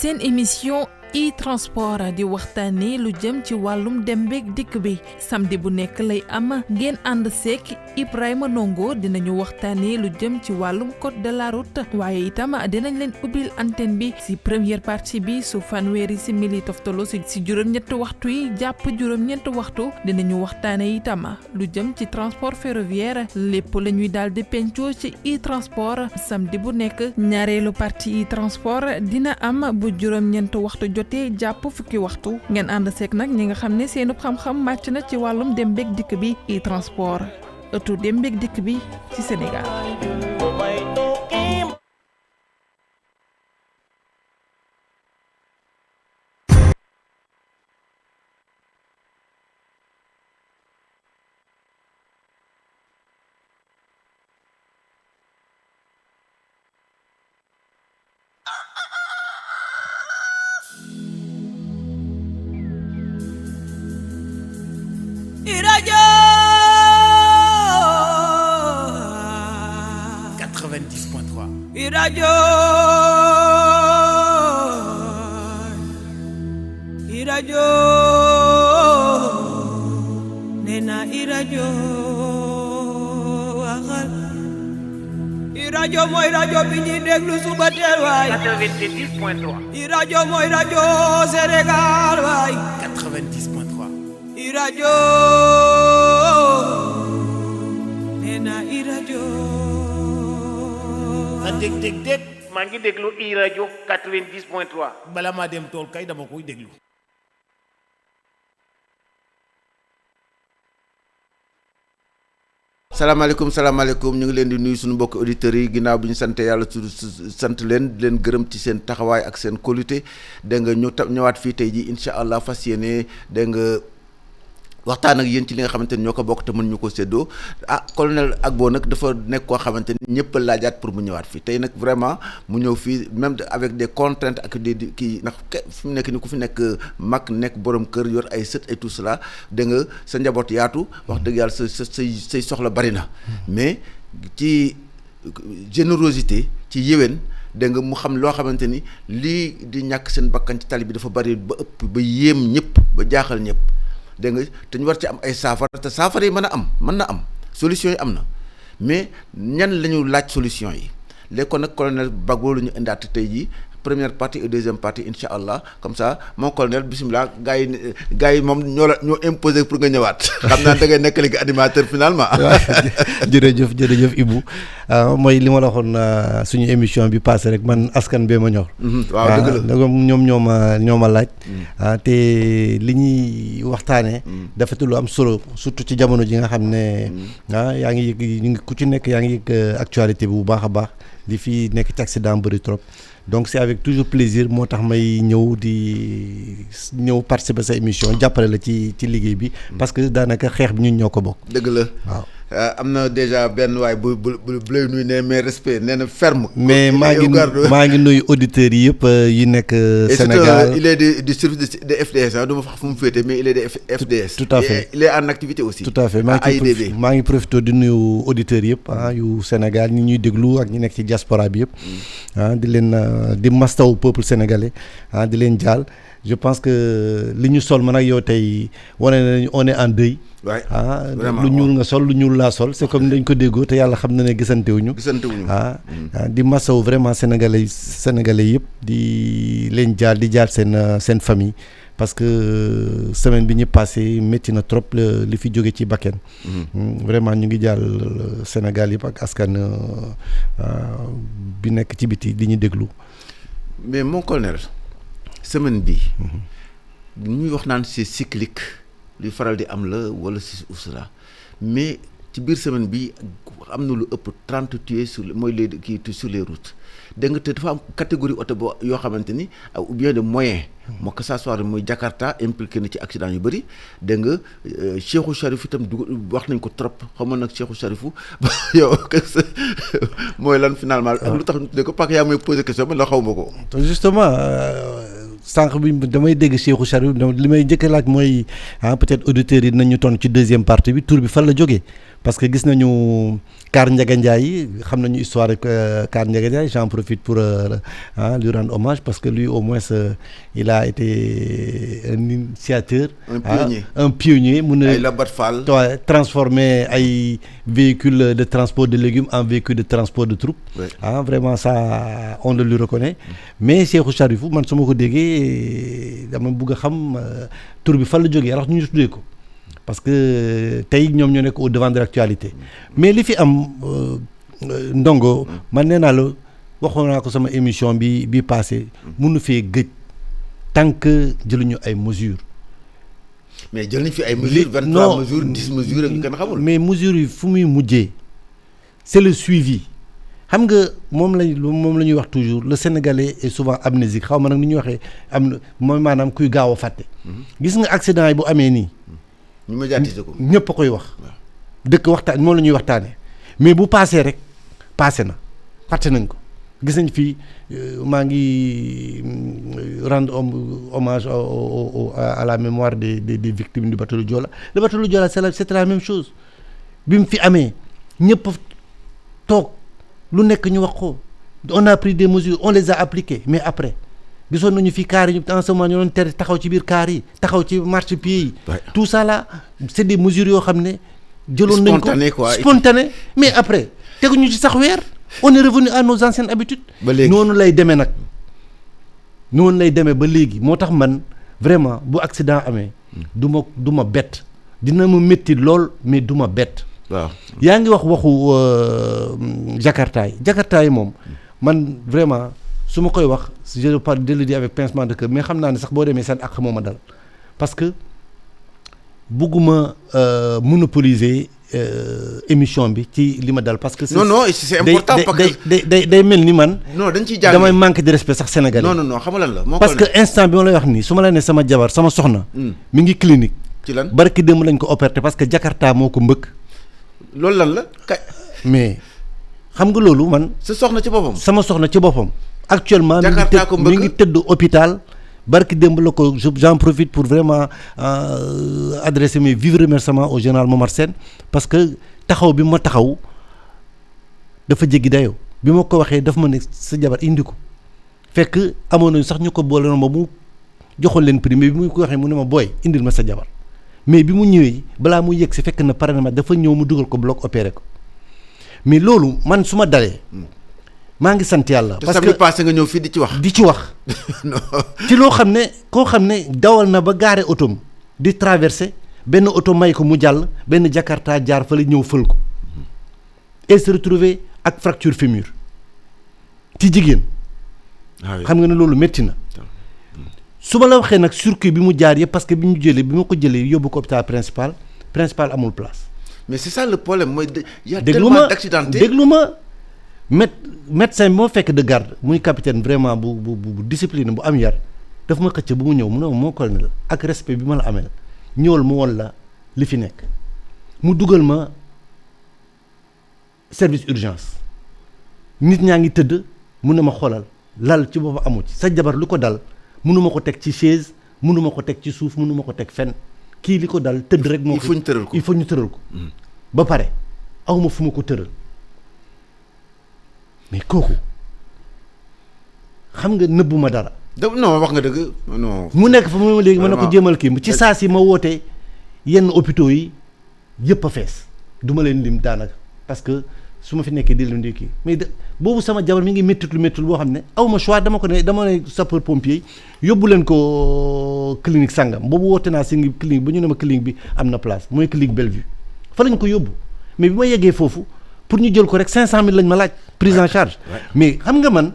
seen émission e-transport di waxtaanee lu jëm ci wàllum dem beeg dikk bi samedi bu nekk lay am ngeen ànd seek Ibrahima Ndongo dinañu waxtaanee lu jëm ci wàllum code de la route waaye itam dinañ leen ubbil antenne bi si première partie bi su fanweeri simili toftalo si juróom-ñetti waxtu yi jàpp juróom-ñetti waxtu dinañu waxtaanee itam lu jëm ci transport ferroviaire lépp la ñuy daal di pencoo ci e-transport samedi bu nekk ñaareelu partie e-transport dina am bu juróom-ñeenti waxtu jotee jàpp fukki waxtu ngeen ànd seek nag ñi nga xam ne seenub xam-xam màcc na ci wàllum dem beeg dikk bi e-transport ëttu dem beeg dikk bi ci Sénégal. Iradio 90.3 Iradio Iradio Nena Iradio waxal Iradio mooy rajo bi ñuy déglu suba teel waay 90.3 Iradio mooy rajo Sénégal waay 90.3 Iradio Nena Iradio sa dég maa ngi déglu iRadio 90.3 bala maa dem tool kay dama koy déglu. salaamaaleykum ñu ngi leen di nuyu suñu mbokki auditeurs yi ginnaaw bi ñu sant yàlla sant leen di leen gërëm ci seen taxawaay ak seen qualité dégg nga ñu ñëwaat fii tey ji incha allah fas yéene dégg nga waxtaan ak yéen ci li nga xamante ni ñoo ko bokk te mën ñu ko séddoo colonel Agbo nag dafa nekk koo xamante ni ñëpp a laajaat pour mu ñëwaat fii tey nag vraiment mu ñëw fii même avec des contraintes ak des kii ndax fi mu nekk ni ku fi nekk mag nekk borom kër yor ay sët et tout cela da nga sa njaboot yaatu wax dëgg yàlla say soxla bari na mais ci générosité ci yéwén da nga mu xam loo xamante ni lii di ñàkk seen bakkan ci tali bi dafa bari ba ëpp ba yéem ñëpp ba jaaxal ñëpp. dégg nga te ñu war ci am ay saafara te saafara yi mën na am solution yi am na mais ñan la ñu laaj solution yi léegi kon nag colonel Bagbo la ñu indaat tey jii première partie et deuxième partie incha allah comme ça mon colonel bisimilah gars yi moom ñoo imposé pour nga ñëwaat xam naa da ngay nekk léegi animateur finalement. jërëjëf Ibou mooy li ma la waxoon suñu émission bi passé rek man askan bee ma ñor. waaw dëgg la ñoom ñoo ma laaj. te li ñuy waxtaanee. dafa lu am solo surtout ci jamono ji nga xam ne. yaa ngi yëg ku ci nekk yaa ngi yëg actualité bi bu baax a baax li fi nekk ci accident bëri trop. donc c'est avec toujours plaisir moo tax may ñëw participer sa émission jàppale la ci liggéey bi parce que daanaka xeex bi ñun ñoo ko bokk. dëgg la waaw. am na déjà benn waay bu lay nuyu ne mais respect nee na ferme. mais maa ngi nuyu auditeurs yi yëpp yi nekk Sénégal. il est du service de FDS du ma wax fu mu féete mais il est de FDS. tout à fait il est en activité aussi. tout à fait maa ngi profité di nuyu auditeurs yëpp yu Sénégal ñi ñuy déglu ak ñi nekk ci diaspora bi yëpp. di leen di mastaw peuple sénégalais di leen jaal je pense que li ñu sol man ak yow tey wane nañu on est en deuil. waay lu ñuul nga sol lu ñuul laa sol c'est comme dañ ko déggoo te yàlla xam na ne gisantewuñu di masaw vraiment sénégalais yëpp di leen jaar di jaar seen famille parce que semaine bi ñu passé métti na trop li fi jóge ci bakken vraiment ñu ngi jàll Sénégal yëpp ak askan bi nekk ci biti di ñu déglu. mais mon colonel semaine bi ñuy wax naan c'est cyclique luy faral di am la wala si usra mais ci biir semaine bi am na lu ëpp 30 tués sur les routes dégg nga te dafa am catégorie oto bo yoo xamante ni ou bien de moyen moo que ça soit muy Jakarta impliqué na ci accident yu bëri dégg nga Cheikhou Charif itam wax nañ ko trop xam nga nag Cheikhou Charifu yow mooy lan finalement ak lu tax ñu tuddee ko parce que yaa may posé question man la xaw ma ko justement sànq bi damay dégg Cheikhou Charif li may njëkk a laaj mooy peut-être auditeurs yi dinañu tontu ci deuxième partie bi tur bi fan la jógee parce que gis nañu Kaar Ndiaga Ndiaye xam nañu histoire Kaar Ndiaga Ndiaye, j'en profite pour lui rendre hommage parce que lui au moins il a été un initiateur, un pionnier mun na ay Labat Fall transformer ay véhicules de transport de légumes en véhicules de transport de troupes. Vraiment ça on le lui reconnaît. Mais Cheikhou Charifou man su ma ko déggee dama bëgg a xam tur bi fan la jógee alors ñu tuddee ko parce que tey ñoom ñoo nekk au devant de l'actualité. Mais li fi am Ndongo man nee naa la waxoon naa ko sama émission bi passé mënu fee gëj tant que jëluñu ay mesures. mais jël nañ fi ay mesures 23 mesures 10 mesures ak ñu kenn xamul. mais mesures yi fu muy mujjee c'est le suivi xam nga moom la ñuy wax toujours le Sénégalais est souvent amnésique xaw ma nag ni ñuy waxee mooy maanaam kuy gaaw a fàtte. gis nga accident yi bu amee nii. ñu médiatiser ko ñëpp a koy wax. dëkk waxtaan moom la ñuy waxtaanee mais bu paasee rek paase na fàtte nañ ko gis nañ fii maa ngi rendre hommage à la mémoire des victimes du bateau Joola. Le bateau Joola c'est la même chose bi mu fi amee ñëpp toog lu nekk ñu wax ko on a pris des mesures on les a appliquées mais après gisoon nañu fi kaar yi en ce moment ñu doon tere taxaw ci biir kaar yi taxaw ci marchepied yi. tout ça là c'est des mesures yoo xam ne. jëloon nañ ko spontané mais après teguñu ci sax weer. on est revenu à nos anciennes habitudes. ba léegi noonu lay demee nag noonu lay demee ba léegi moo tax man vraiment bu accident amee. du ma bett dina ma métti lool mais du ma bett. waaw yaa ngi wax waxu Jakarta yi moom man vraiment su ma koy wax je le dis avec pincement de cœur mais xam naa ne sax boo demee seen ak moo ma dal parce que bugguma monopoliser. Émission bi ci li ma dal parce que. non c'est important parce que day mel ni man. non dañ ciy jàng damay manque de respect sax sénégalais. non xam nga lan la. parce que instant bi ma lay wax nii su ma la nee sama jabar sama soxna. mi ngi clinique. ci lan barki démb lañ ko opéré parce que Jakarta moo ko mbëkk. loolu lan la mais xam nga loolu man. sa soxna ci boppam. sama soxna ci boppam. actuellement Jakarta ko mbëkk mi ngi tëdd hôpital. barki démb la ko j'en profite pour vraiment adresser mes vifs remerciements au général Momar Sène parce que taxaw bi ma taxaw dafa jéggi dayoo bi ma ko waxee daf ma ne sa jabar indi ko fekk amoon nañu sax ñu ko boole noonu ba mu joxoon leen prix mais bi mu ko waxee mu ne ma booy indil ma sa jabar mais bi mu ñëwee balaa mu yegg si fekk na pare na ma dafa ñëw mu dugal ko bloc opéré ko mais loolu man su ma dalee. maa ngi sant yàlla. parce que passé nga ñëw fii di ci wax. ci loo xam ne koo xam ne dawal na ba gaare otom di traversé benn oto may ko mu jàll benn Jakarta jaar fa la ñëw fël ko et se retrouver ak fracture fémur ci jigéen. xam nga ne loolu métti na. su ma la waxee nag circuit bi mu jaar yëpp parce que bi ma ko jëlee yóbbu ko hôpital principal amul place. mais c'est ça le problème mooy y a tellement d'accidentés déglu ma médecin bi moo fekk de garde muy capitaine vraiment bu discipline bu am yar daf ma xëcc bu mu ñëw mu ne moo colonel ak respect bi ma la amee ñëwal mu woon la li fi nekk mu dugal ma service urgence nit ñaa ngi tëdd mu ne ma xoolal lal ci boobu amu ci sa jabar lu ko dal mënuma ko teg ci chaise mënuma ko teg ci suuf mënuma ko teg fenn kii li ko dal tëdd rek moo ko il faut ñu tëral ko ba pare awma fu ma ko tëral mais kooku xam nga nëbbu ma dara. non wax nga dëgg non. mu nekk fa mu léegi mën na ko jéemal kii ci saa si ma woote yenn hôpitaux yi yëpp a fees du ma leen lim daanaka parce que su ma fi nekkee di leen di kii mais boobu sama jabar mi ngi méttitul boo xam ne aw ma choix dama ne sapeur pompier yóbbu leen ko clinique sangam boobu woote naa si clinique ba ñu ne ma clinique bi am na place mooy clinique Bellevue fa lañ ko yóbbu mais bi ma yeggee foofu. pour ñu jël ko rek 500000 lañ ma laaj prise en charge mais xam nga man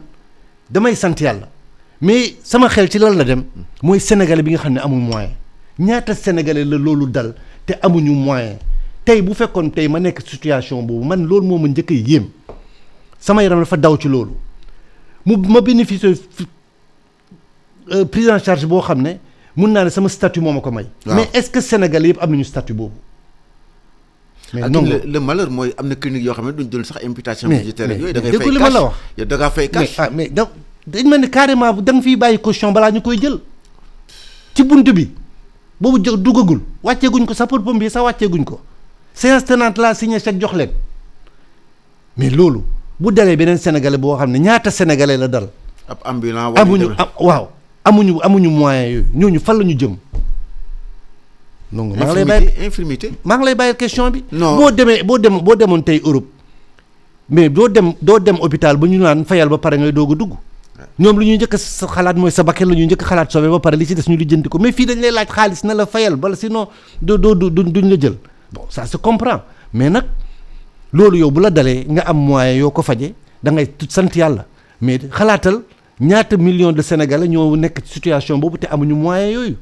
damay sant yàlla mais sama xel ci lan la dem mooy sénégalais bi nga xam ne amul moyen ñaata sénégalais la loolu dal te amuñu moyen tey bu fekkoon tey ma nekk situation boobu man loolu moo ma njëkk a yéem sama yaram dafa daw ci loolu ma bénéficier prise en charge boo xam ne mun naa ne sama statut moo ma ko may mais est-ce que sénégalais yëpp am nañu statut boobu mais non le malheur mooy am na clinique yoo xam ne duñ jël sax imputation budgétaire yooyu da ngay fay cash li ma la wax yow da ngaa fay cash mais dañ mel ni carrément da nga fiy bàyyi caution balaa ñu koy jël ci bunt bi boobu duggagul wàcceeguñ ko sapeur pompier sax wàcceeguñ ko séance tenante laa signé chèque jox leen mais loolu bu dalee beneen sénégalais boo xam ne ñaata sénégalais la dal. ab ambulant waaw amuñu moyen yooyu ñooñu fan la ñu jëm. donc maa ngi lay bàyyi question bi. non boo demoon tey Europe mais doo dem hôpital ba ñu naan fayal ba pare ngay doog a dugg. ñoom lu ñuy njëkk sa xalaat mooy sa bakkan la ñuy njëkk xalaat soobee ba pare li ci des ñu lijjanti ko mais fii dañ lay laaj xaalis na la fayal bala sinon duñ la jël bon ça se comprend mais nag loolu yow bu la dalee nga am moyen yoo ko faje da ngay sant yàlla mais xalaatal ñaata millions de sénégalais ñoo nekk situation boobu te amuñu moyen yooyu.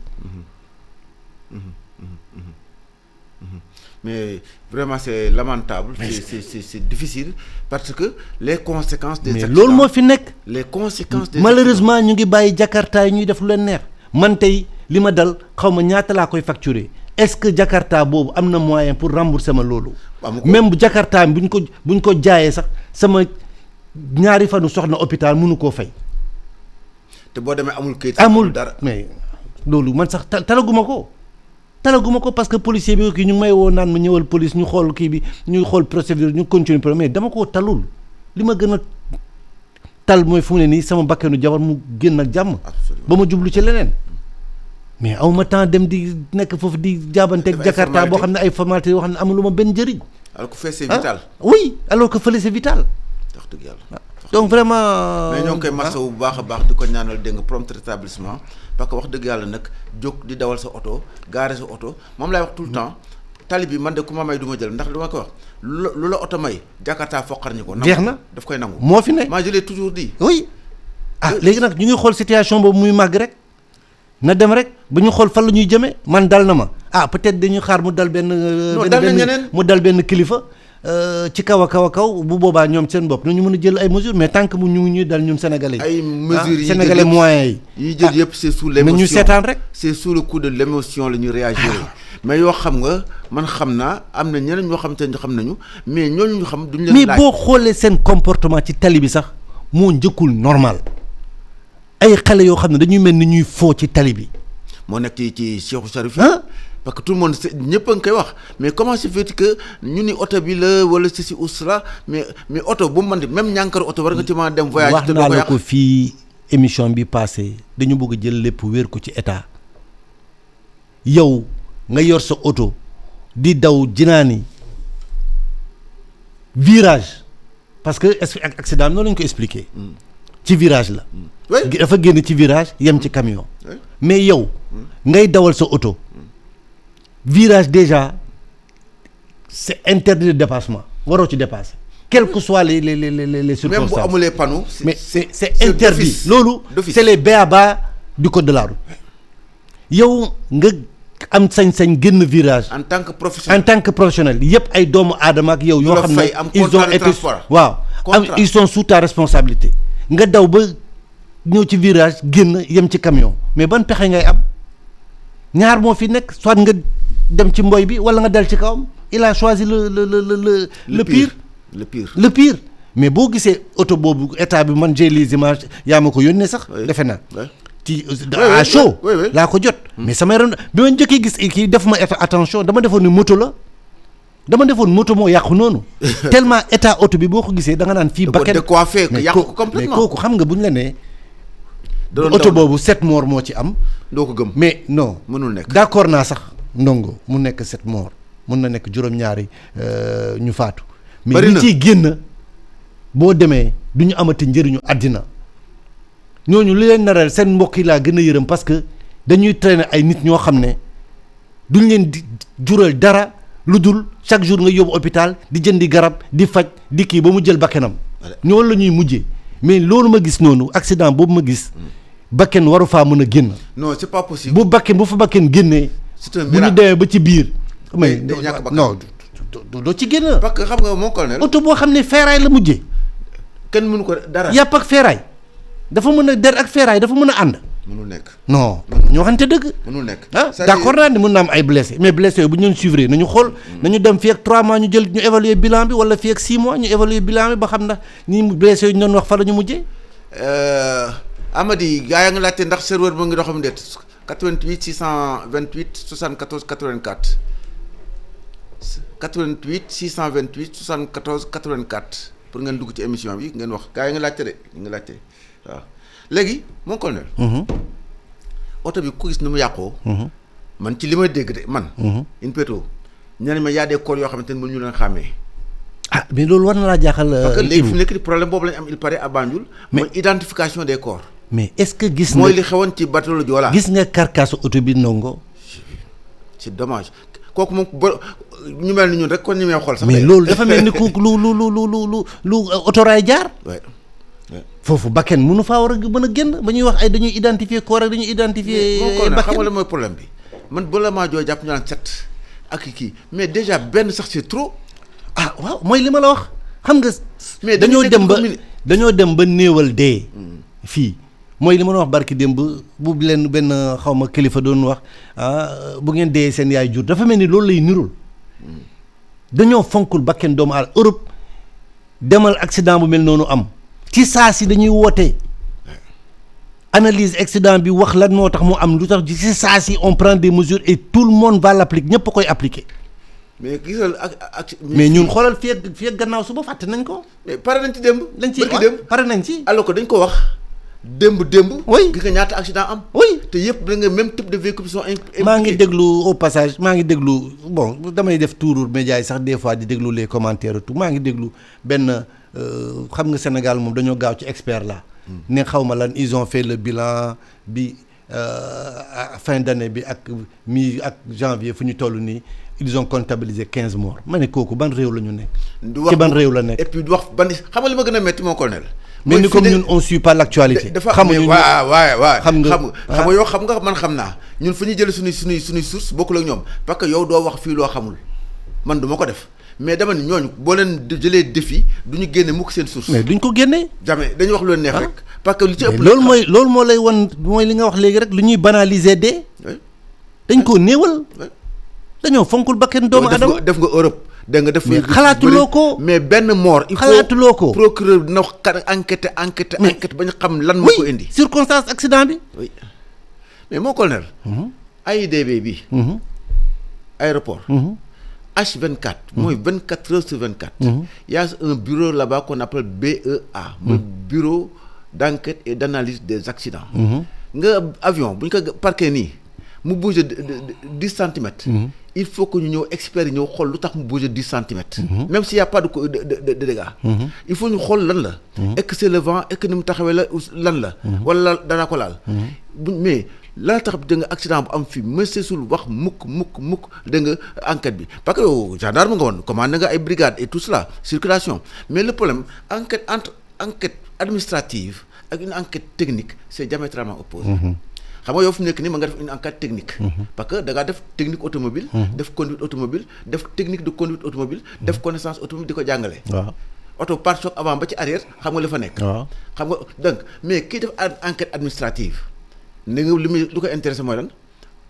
mais vraiment c'est lamentable. c'est difficile parce que les conséquences. des accidents mais loolu moo fi nekk. les conséquences des malheureusement ñu ngi bàyyi Jakarta yi ñuy def lu leen neex man tey li ma dal xaw ma ñaata laa koy facturer est-ce que Jakarta boobu am na moyen pour rembourser ma loolu. même bu Jakarta buñ ko jaayee sax sama ñaari fanu soxna hôpital mënu koo fay. te boo demee amul këyit. amul dara mais loolu man sax talaguma ko parce que policier bi kii ñu ngi may woo naan ma ñëwal police ñu xool kii bi ñu xool procédure ñu continuer mais dama koo talul li ma gën a tal mooy fu mu ne nii sama bakkanu jabar mu génn ak jàmm. ba ma jublu ci leneen. mais aw ma temps dem di nekk foofu di jaabanteeg Jakarta boo xam ne ay formalité yoo xam ne amul lu ma benn njëriñ. alors que fee c'est vital. oui alors que fële c'est vital. wax dëgg yàlla. donc vraiment. mais ñoo ngi koy masawu bu baax a baax di ko ñaanal dégg nga prompt rétablissement parce que wax dëgg yàlla nag jóg di dawal sa oto gaare sa oto moom laay wax tout le temps tali bi man de ku ma may du ma jël ndax du ma ko wax lu la oto may Jakarta foqar ñi ko. jeex na daf koy nangu. moo fi ne maa je l'ai toujours dit. oui léegi nag ñu ngi xool situation boobu muy màgg rek na dem rek ba ñu xool fan la ñuy jëmee man dal na ma peut-être dañuy xaar mu dal benn. mu dal benn kilifa. ci kaw a kaw bu boobaa ñoom seen bopp nañu mën a jël ay mesures mais tant que mu ñu ngi ñuy dal ñun sénégalais yi. ay mesures yi sénégalais moyens yi jël yëpp c'est sous l'émotion ñu seetaan rek. c'est sous le coup de l'émotion la ñuy réagir mais yoo xam nga man xam naa am na ñeneen ñoo xam te ne xam nañu mais ñooñu ñu xam duñ leen laaj. mais boo xoolee seen comportement ci tali bi sax moo njëkkul normal ay xale yoo xam ne dañuy mel ni ñuy foo ci tali bi. moo nekk ci Cheikhou Charif parce que tout le monde ñëpp a ngi koy wax mais comment se fait que ñu ni oto bi la wala ceci ou cela mais oto bu mu mën di même ñànkar oto war nga ci mën a dem voyage. wax naa la ko fii émission bi passé dañu bëgg a jël lépp wéer ko ci état yow nga yor sa oto di daw jinaani virage parce que accident noonu lañu ko expliquer ci virage la. dafa génn ci virage yem ci camion. mais yow ngay dawal sa oto. virage déjà c'est interdit de dépassement waroo ci dépasser quelles que soient les circonstances. même bu amulee panneau. mais c'est interdit loolu c'est les b.a.-ba du code de la route yow nga am sañ-sañ génn virage. en tant que professionnel yëpp ay doomu aadama ak yow. yoo xam ne ils ont été waaw ils sont sous ta responsabilité nga daw ba ñëw ci virage génn yem ci camion mais ban pexe ngay am ñaar moo fi nekk soit nga. dem ci mboy bi wala nga dal ci kawam il a choisi le pire mais boo gisee oto boobu état bi man j'ai les images yaa ma ko yónnee sax defe naa ci à chaud laa ko jot mais sama yaram bi ma njëkkee gis kii def ma attention dama defoon ni moto moo yàqu noonu tellement état oto bi boo ko gisee da nga naan fii bakkan mais kooku xam nga bu ñu la nee oto boobu 7 morts moo ci am doo ko gëm mais non mënul nekk d'accord naa sax ndongo mu nekk 7 morts mun na nekk juróom-ñaari ñu faatu mais ñi ciy génn boo demee du ñu amati njëriñu àddina ñooñu li leen naral seen mbokk yi laa gën a yërëm parce que dañuy traîner ay nit ñoo xam ne duñ leen di jural dara lu dul chaque jour nga yóbbu hôpital di jëndi garab di faj di kii ba mu jël bakkenam ñoo la ñuy mujjee mais loolu ma gis noonu accident boobu ma gis bakken waru faa mën a génn. non c'est pas possible. bu fa bakken génnee. c'est un bu ñu demee ba ci biir. mais non doo ci génn. parce que xam nga mon colonel. oto boo xam ne ferraille la mujjee. kenn mënu ko dara. yàpp ak ferraille dafa mën a der ak ferraille dafa mën a ànd. mënul nekk. non ñoo xamante dëgg. mënul nekk d'accord naa ne mën na am ay blessés mais blessés yooyu bu ñu leen suivre nañu xool nañu dem fii ak 3 mois ñu jël ñu évaluer bilan bi wala fii ak 6 mois ñu évaluer bilan bi ba xam ndax ñi blessés yooyu ñu doon wax fa la ñu mujjee. Amady gaa yaa ngi laajte ndax serveur ba ngi doxam déet 88 628 74 84 88 628 74 84 pour ngeen dugg ci émission bi ngeen wax gars yi nga laajte de ñu ngi laajte waaw léegi mon colonel. oto bi ku gis ni mu yàqoo. man ci li ma dégg de man. INPETO ñeneen ma y a des corps yoo xamante ne mënuñu leen xàmmee. ah mais loolu war na laa jaaxal. parce que léegi fu nekk ni problème boobu lañu am il paraît à Banjul. mooy identification des corps. mais est-ce que gis nga mooy li xewoon ci bateau le Joola. gis nga carcasse oto bi Ndongo. c'est dommage kooku moom ba ñu mel ni ñun rek kon ñu may xool sax. mais loolu dafa mel ni ku lu autorail jaar. foofu bakken mënu faa war a mën a génn ba ñuy wax ay dañuy identifier corps rek dañuy identifier. bakken xam nga la mooy problème bi man bala maa joo jàpp ñu naan 7 ak kii mais déjà benn sax c'est trop. ah waaw mooy li ma la wax xam nga. mais dañoo dem ba néewal dee. fii mooy li ma la wax barki démb bu leen benn xaw ma kilifa doon wax bu ngeen dee seen yaay jur dafa mel ni loolu lay nirul. dañoo fonkul bakken doomu aadama Europe demal accident bu mel noonu am. ci saa si dañuy woote analyse accident bi wax lan moo tax mu am lu tax ci saa si on prend des mesures et tout le monde va l'appliquer ñëpp a koy appliquer. mais gisal ak mais ñun xoolal fii ak gannaaw suba fàtte nañ ko. mais pare nañ ci démb. lañ ci pare nañ ci. alors que dañ ko wax démb. oui gis nga ñaata accident am. oui te yëpp da nga même type de véhicule sont impliqués. maa ngi déglu au passage bon damay def tour média yi sax des fois di déglu les commentaires tout maa ngi déglu benn. xam nga Sénégal moom dañoo gaaw ci expert là ne xaw ma lan ils ont fait le bilan bi fin d'année bi ak janvier fu ñu toll nii ils ont comptabilisé 15 morts ma ne kooku ban réew la ñu nekk. ci ban réew la nekk. et puis du wax ban xam nga li ma gën a métti mon colonel. mais ni comme ñun on suit pas l'actualité. xamuñu waaw xam nga yow xam nga man xam naa ñun fu ñu jëlee suñuy source bokkul ak ñoom parce que yow doo wax fii loo xamul man du ma ko def. mais dama ni ñooñu boo leen jëlee défi du ñu génne mukk seen source. mais duñ ko génne. jamais dañuy wax lu leen neex rek. parce que lu ci ëpp loolu moo lay wan mooy li nga wax léegi rek lu ñuy banaliser dee. dañ koo néewal. dañoo fonkul bakken doomu adama. def nga Europe. da nga def xalaatuloo ko. mais benn mort. il faut xalaatuloo ko. procureur dina wax enquête ba ñu xam lan moo ko indi. circonstance accident bi. oui mais mon colonel. AIBD bi. aéroport. H24 mooy 24 heures sur 24. Il y a un bureau là-bas qu'on appelle BEA. mooy bureau d'enquête et d'analyse des accidents. nga avion bu ñu ko parqué nii mu bouger 10 centimètres. il faut que ñu ñëw experts yi ñëw xool lu tax mu bouger 10 centimètres. même s'il y a pas de dégâts. il faut ñu xool lan la. est-ce que c'est le vent est-ce que ni mu taxawee la lan la. wala danaa ko laal. mais. la tax da nga accident bu am fii mësesul wax mukk da nga enquête bi parce que yow gendarme nga woon commandé nga ay brigades et tout cela circulation mais le problème enquête entre enquête administrative ak une enquête technique c'est diamétralement opposé. xam nga yow fi mu nekk nii ma nga def une enquête technique. parce que da ngaa def technique automobile def conduite automobile def technique de conduite automobile def connaissance automobile di ko jàngale. waaw oto pare-choc avant ba ci arrière xam nga la fa nekk. waaw xam nga donc mais kii def enquête administrative. ne nga lu ko intéressé mooy lan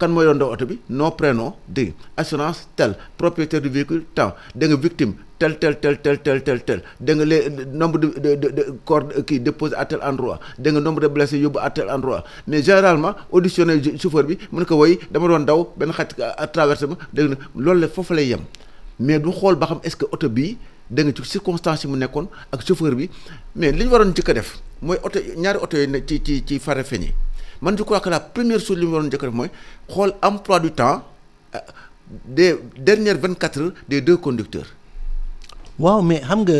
kan mooy doon daw oto bi nom prénom dégg assurance tel propriétaire du véhicule temps da nga victime tel da nga les nombre de corps kii déposé à tel endroit da nga nombre de blessés yóbbu à tel endroit mais généralement auditionné chauffeur bi mu ne ko woy dama doon daw benn xaj à traversé ma dégg na loolu la foofu lay yem mais du xool ba xam est-ce que oto bii da nga ci circonstance yi mu nekkoon ak chauffeur bi mais li ñu waroon njëkk a def mooy oto ñaari oto yi ne ci Farafenni man je crois que la première chose li mu waroon njëkk a def mooy xool emploi du temps des dernières 24 heures des deux conducteurs. waaw mais xam nga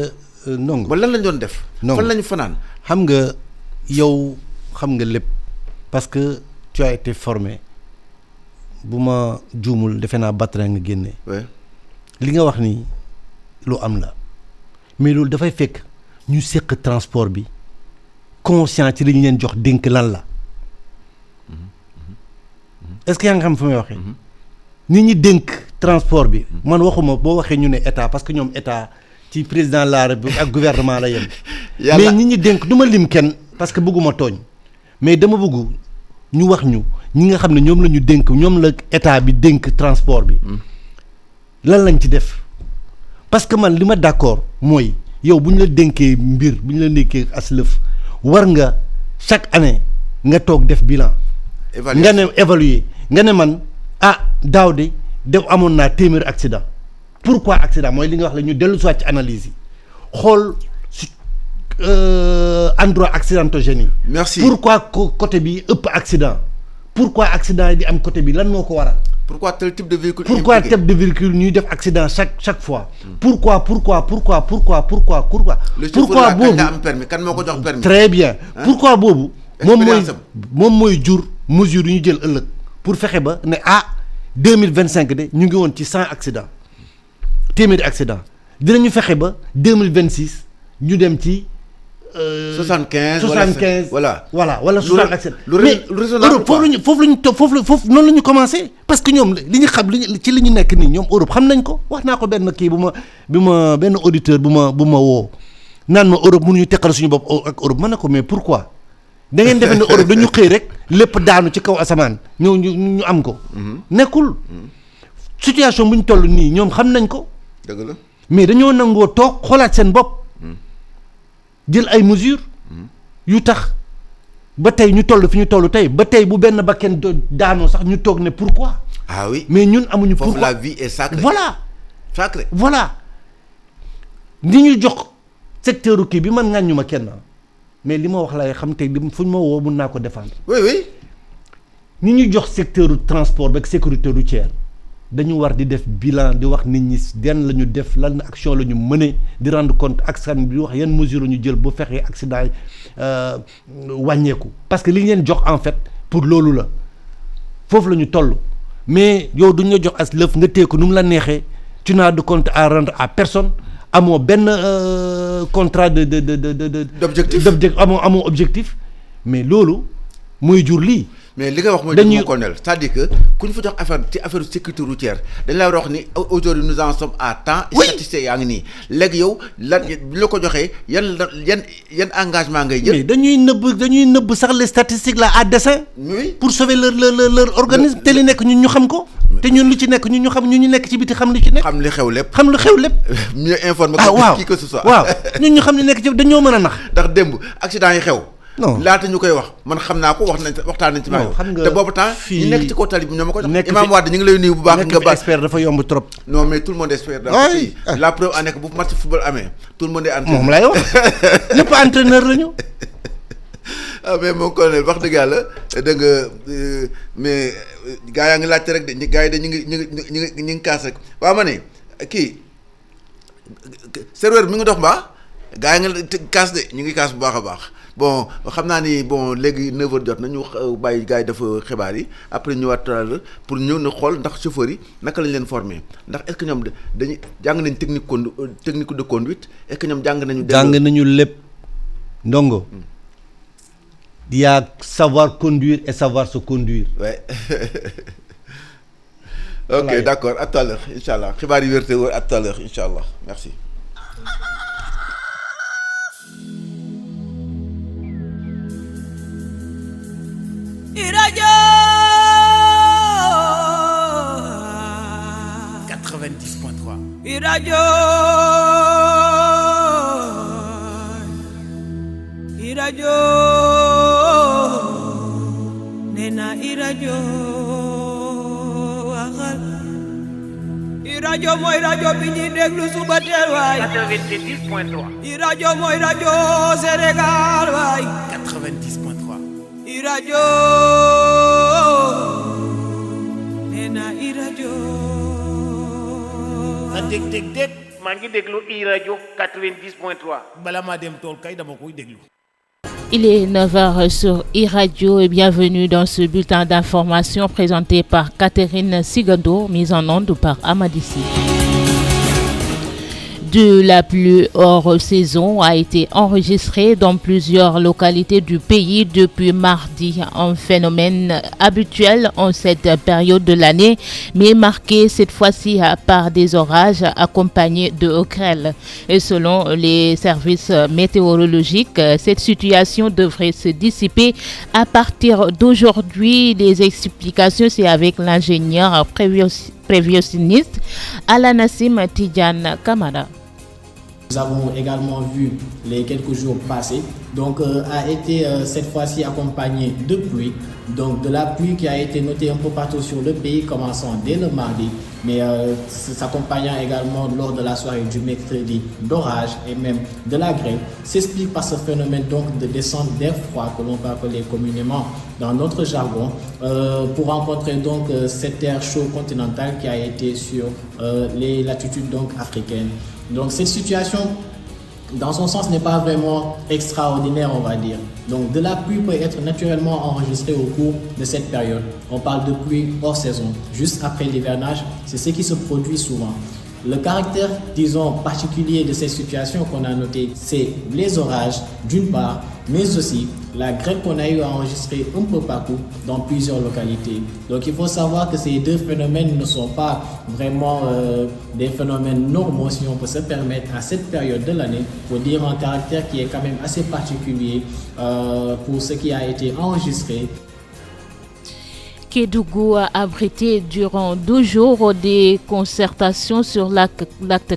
Ndongo. ba lan lañ doon def. fan lañu fanaan. xam nga yow xam nga lépp parce que tu as été formé bu ma juumul defe naa Batra nga génne. li nga wax ni lu am la mais loolu dafay fekk ñu séq transport bi conscient ci li ñu leen jox dénk lan la. est-ce que yaa nga xam fu may waxee. nit ñi dénk transport bi. man waxuma boo waxee ñu ne état parce que ñoom état ci président de la République ak gouvernement la yem. mais nit ñi dénk du ma lim kenn parce que bëgguma tooñ mais dama bëgg ñu wax ñu ñi nga xam ne ñoom la ñu dénk ñoom la état bi dénk transport bi. lan lañ ci def parce que man li ma d'accord mooy yow bu ñu la dénkee mbir bu ñu la dénkee aslëf war nga chaque année nga toog def bilan. nga ne évaluer nga ne man daaw de amoon naa téeméeri accident pourquoi accident mooy li nga wax la ñu dellu soit ci analyse yi xool su endroit accidentogène yi. merci pourquoi côté bi ëpp accident pourquoi accident yi di am côté bi lan moo ko waral. pourquoi tel type de véhicule. pourquoi type de véhicule ñuy def accident chaque fois. pourquoi. le chauffeur boobu nga am permis kan moo ko jox permis. très bien pourquoi boobu. moom mooy jur mesure yu ñu jël ëllëg pour fexe ba ne 2025 de ñu ngi woon ci 100 accidents téeméeri accident dinañu fexe ba 2026 ñu dem ci. 75 voilà wala 60 accident. mais Europe foofu noonu la ñu commencé parce que ñoom li ñu xam ci li ñu nekk nii ñoom Europe xam nañ ko wax naa ko benn kii bi ma benn auditeur bu ma woo naan ma Europe mënuñu teqal suñu bopp ak Europe ma ne ko mais pourquoi da ngeen defe ne Europe dañu xëy rek lépp daanu ci kaw asamaan ñëw ñu am ko. nekkul situation bu ñu toll nii ñoom xam nañ ko. dëgg la mais dañoo nangoo toog xoolaat seen bopp. jël ay mesures yu tax ba tey ñu toll fi ñu toll tey ba tey bu benn bakken daanoo sax ñu toog ne pourquoi. ah oui mais ñun amuñu. pourquoi foofu la vie est sacrée. voilà ni ñu jox secteur kii bi man ŋàññu ma kenn mais li ma wax lay xam te fu ñu ma woo mun naa ko défendre. oui. ni ñu jox secteur transport beeg sécurité routière dañu war di def bilan di wax nit ñi den la ñu def lan action la ñu mëne di rendre compte accident bi di wax yan mesure la ñu jël bu fexee accident yi wàññeeku parce que li ñu leen jox en fait pour loolu la foofu la ñu toll mais yow duñ la jox as lëf nga téye ko nu mu la neexee tu n'as de compte à rendre à personne amoo benn contrat d'objectif amoo objectif mais loolu mooy jur lii. mais li nga wax mooy dañuy colonel c'est-à-dire que ku ñu fa jox affaire sécurité routière dañ lay wax ni aujourd'hui nous en sommes à temps. oui statistiques yaa ngi nii léegi yow lan bu la ko joxee yan engagement ngay jël. mais dañuy nëbb sax les statistiques là à dessein. oui pour sauver leur organisme te li nekk ñun ñu xam ko. te ñun lu ci nekk ñun ñu xam ñu nekk ci biti xam li ci nekk. xam li xew lépp. mieux informé. waaw qui que ce soit. waaw ñun ñu xam li nekk ci dañoo mën a nax. ndax démb accident yi xew. non laata ñu koy wax man xam naa ko waxtaan nañ ci maa te boobu temps ñu nekk ci kaw tali bi ñoo ma ko jox Imam Wade ñu ngi lay nuyu bu baax nga baax expert dafa yomb trop. non mais tout le monde est expert dans ce pays. La preuve en est que bu match football amee tout le monde est entraîneur. moom lay wax ñëpp entraîneur lañu. mais mon colonel wax dëgg yàlla da nga mais gars yaa ngi laajte rek de gars yi de ñu ngi kaas rek waaw ma ne kii serveur mi ngi dox mbaa gars yi nga kaas de ñu ngi kaas bu baax a baax. bon xam naa ni léegi 9h jot na ñu bàyyi gars yi dafa xibaar yi après ñëwaat tout à l'heure pour ñëw na xool ndax chauffeurs yi naka lañ leen former ndax est-ce que ñoom dañuy jàng nañ technique de conduite est-ce que ñoom jàng nañu lépp ndongo. Il y a savoir conduire et savoir se conduire. ouais ok voilà. D'accord à tout à l'heure inchallah xibaar yi wér te wóor à tout à l'heure inchallah merci. Iradio 90.3 Iradio Nena Iradio waxal Iradio mooy rajo bi ñuy déglu suba teel waay 90.3 Iradio mooy rajo Sénégal waay 90.3 Iradio Nena Iradio na dég maa ngi déglu iRadio 90.3 bala maa dem tool kay dama koy déglu. Il est 9h sur iRadio et bienvenue dans ce bulletin d'information présenté par Catherine Sigando, mise en onde par Amadissi. De la pluie hors saison a été enregistrée dans plusieurs localités du pays depuis mardi, un phénomène habituel en cette période de l'année, mais marqué cette fois-ci par des orages accompagnés de grêle. Et selon les services météorologiques, cette situation devrait se dissiper à partir d'aujourd'hui. Les explications, c'est avec l'ingénieur prévisionniste Alanassim Tidjane Kamara. Nous avons également vu les quelques jours passés, donc a été cette fois-ci accompagné de pluie, donc de la pluie qui a été notée un peu partout sur le pays, commençant dès le mardi mais s'accompagnant également lors de la soirée du mercredi d'orage et même de la grêle, s'explique par ce phénomène donc de descente d'air froid que l'on peut appeler communément dans notre jargon, pour rencontrer donc cet air chaud continental qui a été sur les latitudes donc africaines. Donc cette situation, dans son sens, n'est pas vraiment extraordinaire, on va dire. Donc de la pluie peut être naturellement enregistrée au cours de cette période. On parle de pluie hors saison, juste après l'hivernage, c'est ce qui se produit souvent. Le caractère, disons, particulier de cette situation qu'on a noté, c'est les orages, d'une part, mais aussi la grêle qu'on a eu à enregistrer un peu partout dans plusieurs localités. Donc il faut savoir que ces deux phénomènes ne sont pas vraiment des phénomènes normaux, si on peut se permettre, à cette période de l'année, pour dire un caractère qui est quand même assez particulier pour ce qui a été enregistré. Kédougou a abrité durant 12 jours des concertations sur l'acte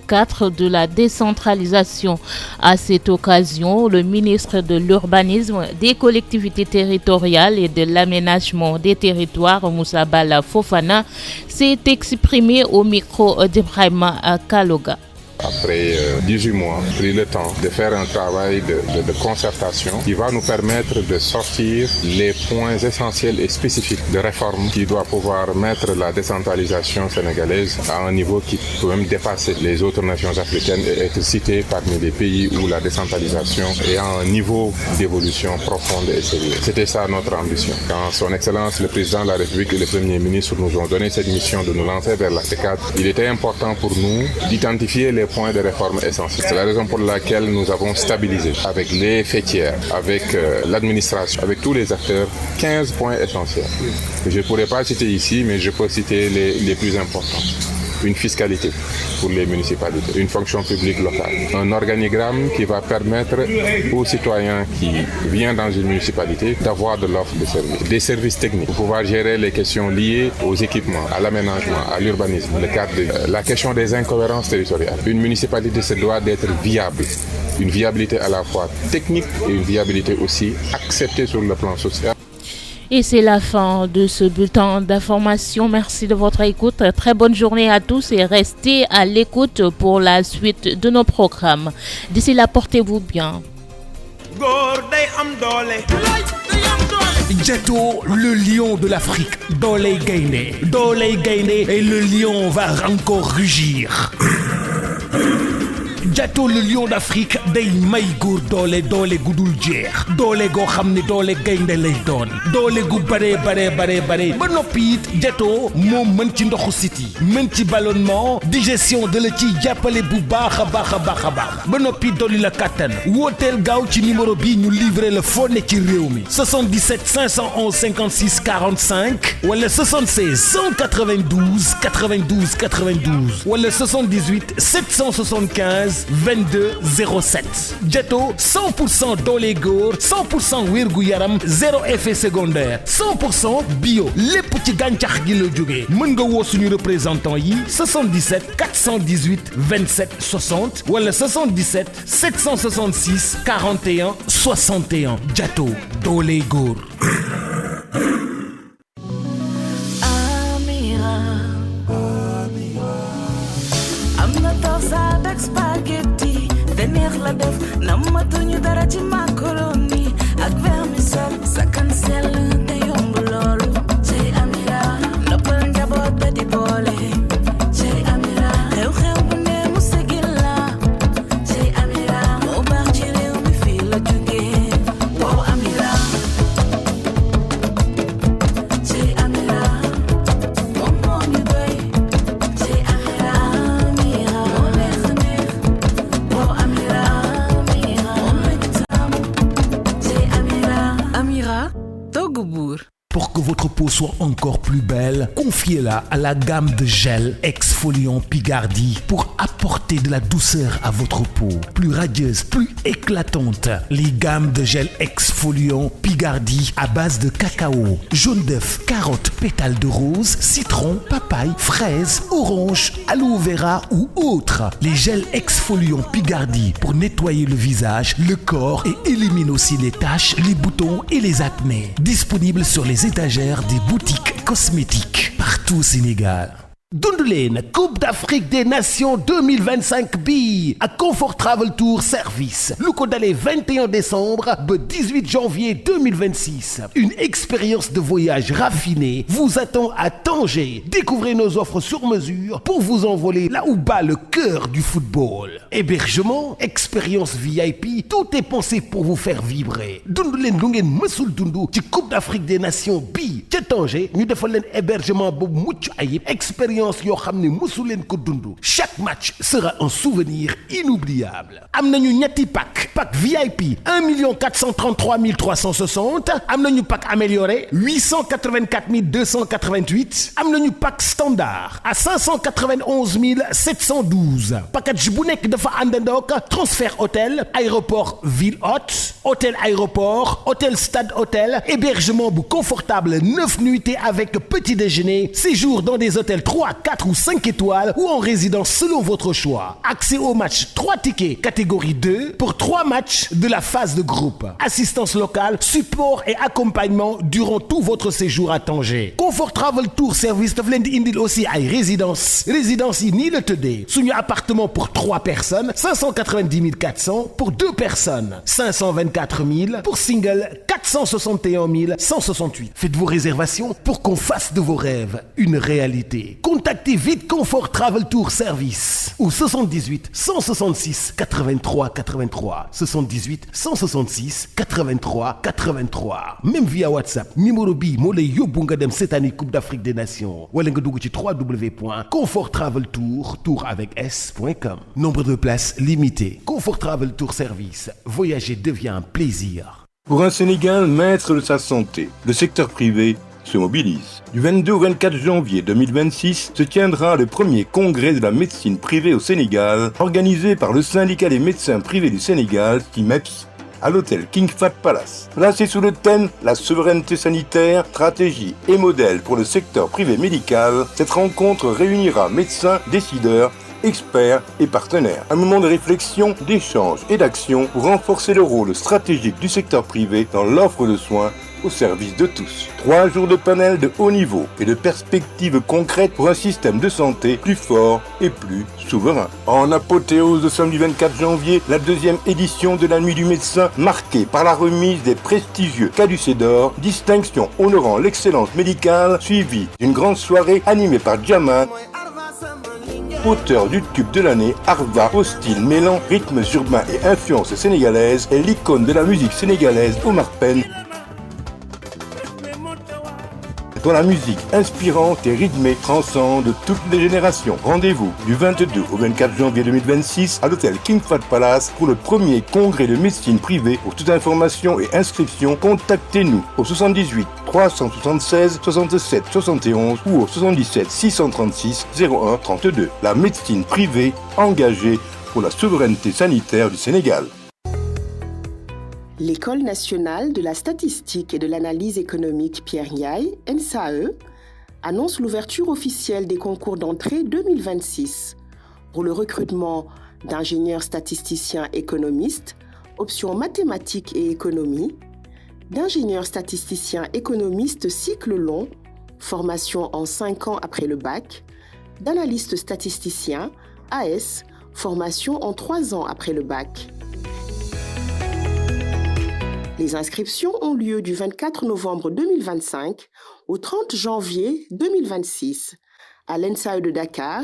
4 de la décentralisation. À cette occasion, le ministre de l'Urbanisme, des collectivités territoriales et de l'aménagement des territoires, Moussa Bala Fofana, s'est exprimé au micro d'Ibrahima Kaloga. Après 18 mois, pris le temps de faire un travail de concertation qui va nous permettre de sortir les points essentiels et spécifiques de réforme qui doit pouvoir mettre la décentralisation sénégalaise à un niveau qui peut même dépasser les autres nations africaines et être cité parmi les pays où la décentralisation est à un niveau d'évolution profonde et sérieuse. C'était ça notre ambition. Quand son Excellence le Président de la République et le Premier ministre nous ont donné cette mission de nous lancer vers l'acte 4, il était important pour nous d'identifier les points de réforme essentiels. C'est la raison pour laquelle nous avons stabilisé avec les fêtières, avec l'administration, avec tous les acteurs, 15 points essentiels. Je ne pourrais pas citer ici, mais je peux citer les plus importants. Une fiscalité pour les municipalités, une fonction publique locale, un organigramme qui va permettre aux citoyens qui viennent dans une municipalité d'avoir de l'offre de services, des services techniques pour pouvoir gérer les questions liées aux équipements, à l'aménagement, à l'urbanisme, le cadre de la question des incohérences territoriales. Une municipalité se doit d'être viable, une viabilité à la fois technique et une viabilité aussi acceptée sur le plan social. Et c'est la fin de ce bulletin d'information. Merci de votre écoute. Très bonne journée à tous et restez à l'écoute pour la suite de nos programmes. D'ici là, portez-vous bien. Djato, le lion de l'Afrique, Doley Gaïndé. Doley Gaïndé et le lion va encore rugir. Djato le lion d'Afrique day may góor doole gu dul jeex doole goo xam ne doole gaynde lay doon doole gu bare ba noppi it Djato moom mën ci ndoxu siti mën ci ballonnement digestion de la ciy jàppale bu baax a baax ba noppi dolli la kattan wooteel gaaw ci numéro bi ñu livré la foo ne ci réew mi 77 511 56 45 wala 76 192 92 92 wala 78 775 22 07. Djato 100% doole góor 100% wérgu yaram 0 effet secondaire 100% bio lépp ci gàncax gi la jógee mën nga woo suñu représentant yi 77 418 27 60 wala 77 766 41 61 Djato doole góor. Spaghetti te neex la def namatuñu dara ci macaroni ak vermicelle sakan sell te yomb loolu cey Amira noppal njaboot ba di boole cey Amira xew bu ne mu sigil la cey Amira moo baax ci réew mi fii la jógee wow Amira cey Amira moom moo ñu doy cey Amira Pour que votre peau soit encore plus belle, confiez-la à la gamme de gel exfoliant Picardie pour apporter de la douceur à votre peau. Plus radieuse, plus éclatante. Les gammes de gel exfoliant Picardie à base de cacao, jaune d'œuf, carotte, pétales de rose, citron, papaye, fraise, orange, aloe vera ou autres. Les gels exfoliants Picardie pour nettoyer le visage, le corps et élimine aussi les taches, les boutons et les acnés. Disponible sur les étagères des boutiques cosmétiques partout au Sénégal. dund leen Coupe d'Afrique des Nations 2025 bi ak Comfort Travel Tour Service lu ko dalee 21 décembre ba 18 janvier 2026. Une expérience de voyage raffinée vous attend à Tanger. Découvrez nos offres sur mesure pour vous envoler là où bat le cœur du football. Hébergement, expérience VIP, tout est pensé pour vous faire vibrer. Dund leen lu ngeen mësul dund ci Coupe d'Afrique des Nations bi ca Tanger ñu defal leen hébergement bu mucc ayib, expérience yoo xam ne mësul leen ko dund. Chaque match sera un souvenir inoubliable. Am nañu ñetti pack VIP 1 433 360, am nañu pack amélioré 884 288, am nañu pack standard à 591 712. Package bu nekk dafa àndandook transfert hôtel, aéroport ville hôte, hôtel aéroport, hôtel stade hôtel, hébergement bu confortable 9 nuitées avec petit déjeuner, séjour dans des hôtels 3, 4 ou 5 étoiles ou en résidence selon votre choix. Accès au match 3 tickets catégorie 2 pour 3 matchs de la phase de groupe. Assistance locale, support et accompagnement durant tout votre séjour à Tanger. Comfort Travel Tour Service daf leen di indil aussi ay résidence yi nii la tëddee. Suñu appartement pour 3 personnes 590 400, pour 2 personnes 524 000, pour single 461 168. Faites vos réservations pour qu'on fasse de vos rêves une réalité. Contactez vite Comfort Travel Tour Service au 78 166 83 83 78 166 83 83. Même via WhatsApp numéro bi moo lay yóbbu nga dem cette année Coupe d'Afrique des Nations wala nga dugg ci www.comforttraveltour.com. Nombre de places limitées. Comfort Travel Tour Service. Voyager devient un plaisir. Pour un Sénégal maître de sa santé, le secteur privé se mobilise. Du 22 au 24 janvier 2026 se tiendra le premier congrès de la médecine privée au Sénégal, organisé par le syndicat des médecins privés du Sénégal, SIMEPS, à l'hôtel King Fahd Palace. Placé sous le thème « La souveraineté sanitaire, stratégie et modèle pour le secteur privé médical », cette rencontre réunira médecins, décideurs, experts et partenaires. Un moment de réflexion, d'échange et d'action pour renforcer le rôle stratégique du secteur privé dans l'offre de soins au service de tous. 3 jours de panel de haut niveau et de perspectives concrètes pour un système de santé plus fort et plus souverain. En apothéose de samedi 24 janvier, la 2e édition de la Nuit du médecin, marquée par la remise des prestigieux Caducées d'or, distinction honorant l'excellence médicale, suivie d'une grande soirée animée par Jaman, auteur du tube de l'année, Arva, au style mêlant rythmes urbains et influences sénégalaises, et l'icône de la musique sénégalaise, Omar Pène, dont la musique inspirante et rythmée transcende toutes les générations. Rendez-vous du 22 au 24 janvier 2026 à l'hôtel King Fahd Palace pour le premier congrès de médecine privée. Pour toute information et inscription, contactez-nous au 78 376 67 71 ou au 77 636 01 32. La médecine privée engagée pour la souveraineté sanitaire du Sénégal. L'École nationale de la statistique et de l'analyse économique Pierre Ndiaye, ENSAE, annonce l'ouverture officielle des concours d'entrée 2026 pour le recrutement d'ingénieurs statisticiens économistes, option mathématiques et économie, d'ingénieurs statisticiens économistes cycle long, formation en 5 ans après le bac, d'analystes statisticiens, AS, formation en 3 ans après le bac. Les inscriptions ont lieu du 24 novembre 2025 au 30 janvier 2026 à l'ENSAE de Dakar,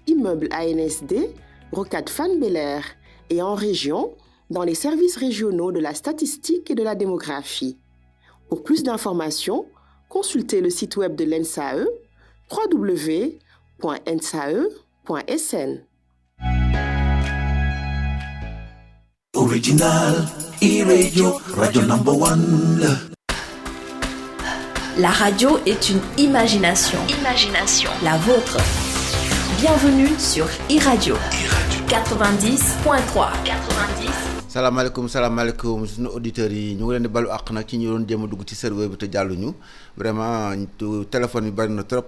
immeuble ANSD, Rocade Fann Bel-Air et en région dans les services régionaux de la statistique et de la démographie. Pour plus d'informations, consultez le site web de l'ENSAE www.ensae.sn. Original e-radio, radio number one. La radio est une imagination. La vôtre. Bienvenue sur e-radio. 90.3. salaamaaleykum suñu auditeurs yi ñu ngi leen di balu àq nag ci ñu doon jéem a dugg ci serveur bi te jàlluñu vraiment téléphone yi bari na trop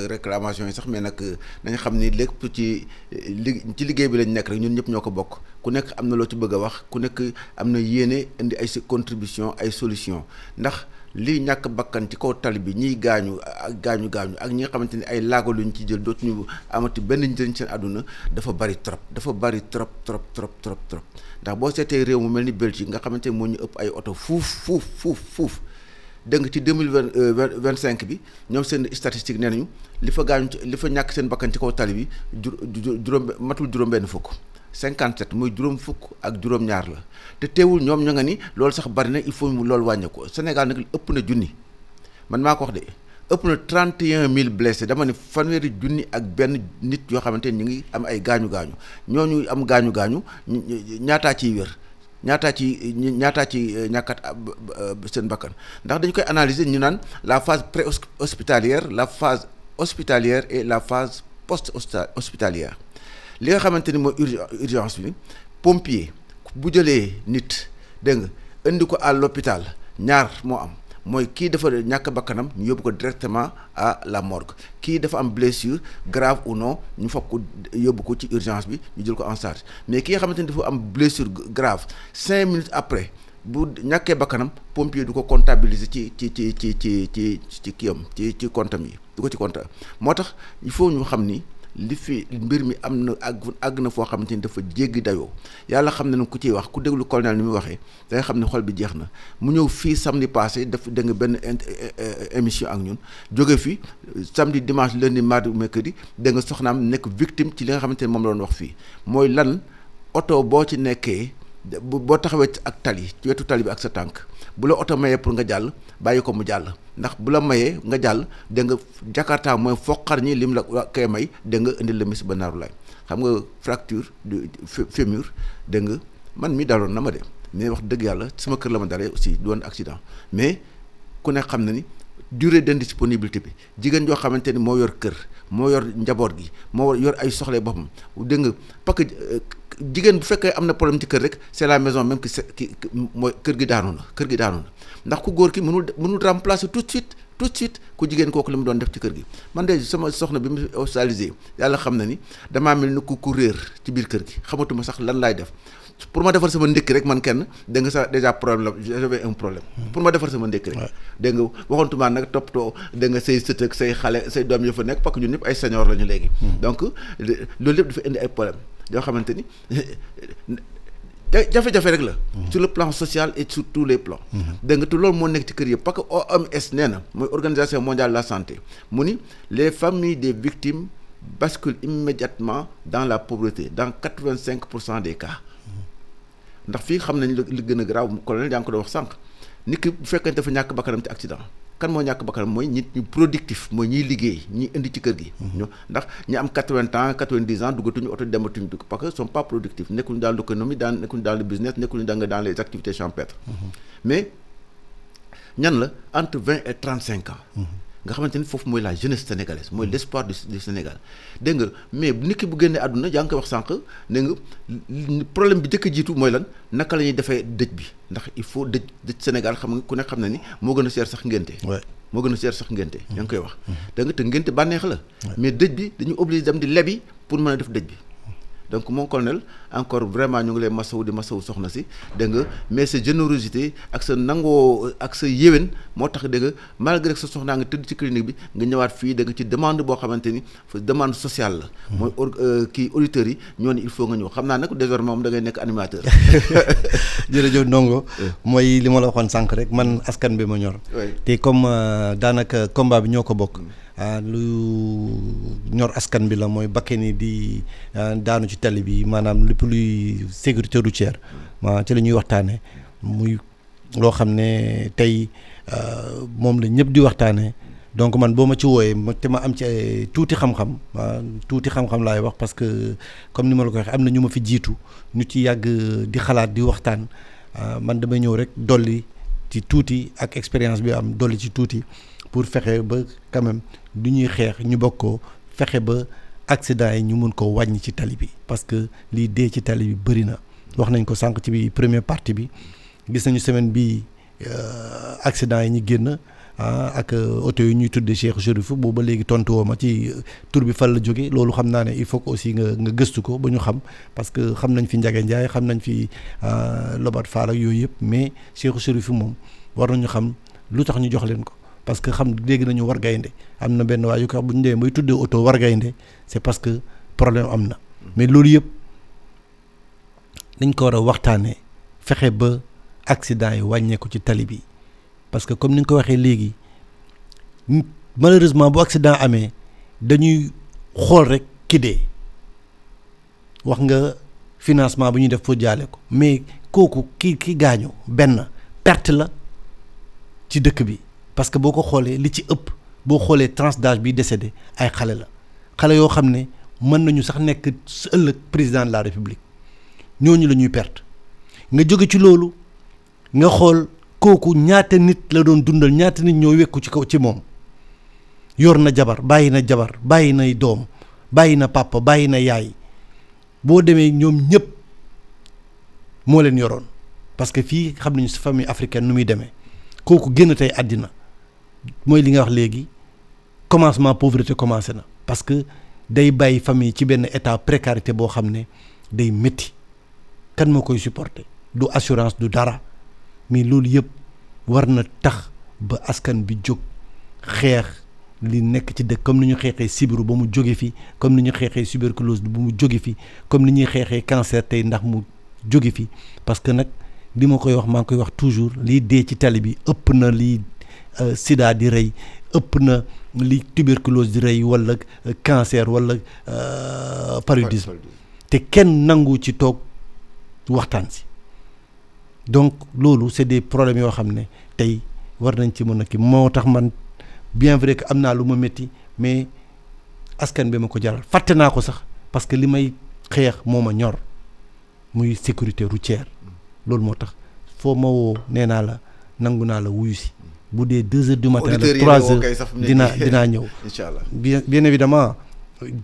réclamation yi sax mais nag nañ xam ni lépp ci liggéey bi lañ nekk rek ñun ñëpp ñoo ko bokk ku nekk am na loo ci bëgg a wax ku nekk am na yéene indi ay contribution ay solution ndax lii ñàkk bakkan ci kaw tali bi ñiy gaañu ak gaañu ak ñi nga xamante ni ay laago luñ ci jël dootuñu amati benn njëriñ seen àdduna dafa bari trop ndax boo seetee réew mu mel ni Belgique nga xamante ni moo ñu ëpp ay oto fuuf dégg nga ci 2025 bi ñoom seen statistique nee nañu li fa ñàkk seen bakkan ci kaw tali bi matul juróom-benn fukk 57 muy juróom fukk ak juróom-ñaar la te teewul ñoom ñoo nga ni loolu sax bari na il faut mu loolu wàññeeku Sénégal nag ëpp na junni man maa ko wax de ëpp na 31000 blessés dama ne fanweeri junni ak benn nit yoo xamante ni ñu ngi am ay gaañu ñooñu am gaañu ñaataa ciy wér. ñaataa ci ñàkkat seen bakkan ndax dañu koy analyser ñu naan la phase pré-hospitalière la phase hospitalière et la phase post-hospitalière li nga xamante ni mooy urgence bi pompier bu jëlee nit dégg nga indi ko à l'hôpital ñaar moo am mooy kii dafa ñàkk bakkanam ñu yóbbu ko directement à la morgue kii dafa am blessure grave ou non ñu foog ko yóbbu ko ci urgence bi ñu jël ko en charge mais ki nga xamante ni dafa am blessure grave 5 minutes après bu ñàkkee bakkanam pompier du ko comptabiliser ci kiyam ci comptam yi du ko ci compta moo tax il faut ñu xam ni li fi mbir mi am na àgg na foo xamante ni dafa jéggi dayoo yàlla xam ne ku ciy wax ku déglu colonel ni muy waxee da nga xam ne xol bi jeex na mu ñëw fii samedi passé daf da nga benn émission ak ñun jóge fi samedi dimanche lundi mardi mercredi da nga soxnaam nekk victime ci li nga xamante ni moom la doon wax fii mooy lan oto boo ci nekkee boo taxawee ak tali ci wetu tali bi ak sa tànk bu la oto mayee pour nga jàll bàyyi ko mu jàll ndax bu la mayee nga jàll da nga Jakarta mooy foqar ñi lim la koy may da nga indil la mis ba naaru laay xam nga fracture du fémur da nga man mi daloon na ma de mais wax dëgg yàlla sama kër la ma dalee aussi du woon accident mais ku ne xam na ni durée d'indisponibilité bi jigéen joo xamante ni moo yor kër moo yor njaboot gi moo yor ay soxla boppam dégg nga parce que jigéen bu fekkee am na problème ci kër rek c'est la maison même ki mooy kër gi daanu na ndax ku góor ki mënul remplacer tout de suite ku jigéen kooku li mu doon def ci kër gi man de sama soxna bi mu hospitalisé yàlla xam na ni damaa mel ni ku réer ci biir kër gi xamatuma sax lan laay def pour ma defar sama ndékki rek man kenn dégg nga sax déjà problème j'avais un problème pour ma defar sama ndékki rek dégg nga waxontuma nag toppatoo dégg nga say sët ak say xale say doom yu fa nekk parce que ñun ñëpp ay senior lañu léegi donc loolu lépp dafa indi ay problème yoo xamante ni jafe-jafe rek la sur le plan social et sur tous les plans dégg nga te loolu moo nekk ci kër yëpp parce que OMS nee na mooy organisation mondiale de la santé mu ni les familles des victimes basculent immédiatement dans la pauvreté dans 85% des cas ndax fii xam nañ li gën a garaaw colonel yaa ngi ko doon wax sànq nit ki bu fekkee dafa ñàkk bakkanam ci accident kan moo ñàkk bakkanam mooy nit ñu productif mooy ñiy liggéey ñi indi ci kër gi ndax ñi am 80 ans 90 ans duggatuñu oto dematuñu dugg parce que sont pas productifs nekkuñu dans l'économie nekkuñu dans le business nekkuñu dans les activités champêtres mais ñan la entre 20 et 35 ans nga xamante ni foofu mooy la jeunesse sénégalaise mooy l'espoir du Sénégal dégg nga mais nit ki bu génnee àdduna yaa ngi koy wax sànq dégg nga problème bi njëkk a jiitu mooy lan naka la ñuy defee dëj bi ndax il faut dëj Sénégal xam nga ku ne xam na ni moo gën a seer sax ngénte moo gën a seer sax ngénte yaa ngi koy wax dégg nga te ngénte bànneex la mais dëj bi dañu obligé dem di lebi pour mën a def dëj bi donc mon colonel encore vraiment ñu ngi lay masawu di masawu soxna si dégg nga mais sa générosité ak sa nangoo ak sa yéwén moo tax dégg nga malgré que sa soxnaa nga tëdd ci clinique bi nga ñëwaat fii dégg nga ci demande boo xamante ni demande sociale la mooy kii auditeurs yi ñoo ne il faut nga ñëw xam naa nag désormais moom da ngay nekk animateur jërëjëf Ndongo mooy li ma la waxoon sànq rek man askan bi ma ñor te comme daanaka combat bi ñoo ko bokk lu ñor askan bi la mooy bakkee ni di daanu ci tali bi maanaam lépp luy sécurité routière ci la ñuy waxtaane muy loo xam ne tey moom la ñëpp di waxtaane donc man boo ma ci wooyee te ma am ci tuuti xam-xam laay wax parce que comme ni ma la ko waxee am na ñu ma fi jiitu ñu ci yàgg di xalaat di waxtaan man damay ñëw rek dolli ci tuuti ak expérience bi am dolli ci tuuti pour fexe ba quand même du ñuy xeex ñu bokk ko fexe ba accident yi ñu mun ko wàññi ci tali bi parce que lii dee ci tali bi bëri na wax nañ ko sànq ci bi première partie bi gis nañu semaine bi accident yi ñu génn ak oto yi ñuy tudde Cheikh Chérif boobu ba léegi tontu woo ma ci tur bi fan la jóge loolu xam naa ne il faut que aussi nga gëstu ko ba ñu xam parce que xam nañ fi Ndiaga Ndiaye xam nañ fi Lobat Fall ak yooyu yëpp mais Cheikh Chérif moom war nañu xam lu tax ñu jox leen ko parce que xam dégg nañu war gaynde am na benn waa yu ko bu ñu demee bay tuddee oto war gaynde c'est parce que problème am na mais loolu yëpp dañ ko war a waxtaanee fexe ba accident yi wàññeeku ci tali bi parce que comme ni nga ko waxee léegi malheureusement bu accident amee dañuy xool rek ki dee wax nga financement bu ñuy def pour jaale ko mais kooku ki gaañu benn perte la ci dëkk bi parce que boo ko xoolee li ci ëpp boo xoolee tranche d'âge bi décédé ay xale la xale yoo xam ne mën nañu sax nekk ëllëg président de la république ñooñu la ñuy perte nga jóge ci loolu nga xool kooku ñaata nit la doon dundal ñaata nit ñoo wekku ci kaw ci moom yor na jabar bàyyi nay doom bàyyi na papa bàyyi na yaay boo demee ñoom ñëpp moo leen yoroon parce que fii xam nañu si famille africaine nu muy demee kooku génn tey àddina mooy li nga wax léegi commencement pauvreté commencé na parce que day bàyyi famille ci benn état précarité boo xam ne day métti kan moo koy supporter du assurance du dara mais loolu yëpp war na tax ba askan bi jóg xeex li nekk ci dëkk comme ni ñu xeexee sibiru ba mu jóge fi comme ni ñu xeexee tuberculose bu mu jóge fi comme ni ñuy xeexee cancer tey ndax mu jóge fi parce que nag li ma koy wax maa ngi koy wax toujours liy dee ci tali bi ëpp na li sida di rey ëpp na li tuberculose di rey wala cancer wala paludisme te kenn nangu ci toog waxtaan si donc loolu c'est des problèmes yoo xam ne tey war nañ ci mën a kii moo tax man bien vrai que am naa lu ma métti mais askan bi ma ko jaral fàtte naa ko sax parce que li may xeex moo ma ñor muy sécurité routière loolu moo tax foo ma woo nee naa la nangu naa la wuyu si bu dee 2 heures du matin la 3 heures dinaa ñëw inchallah bien évidemment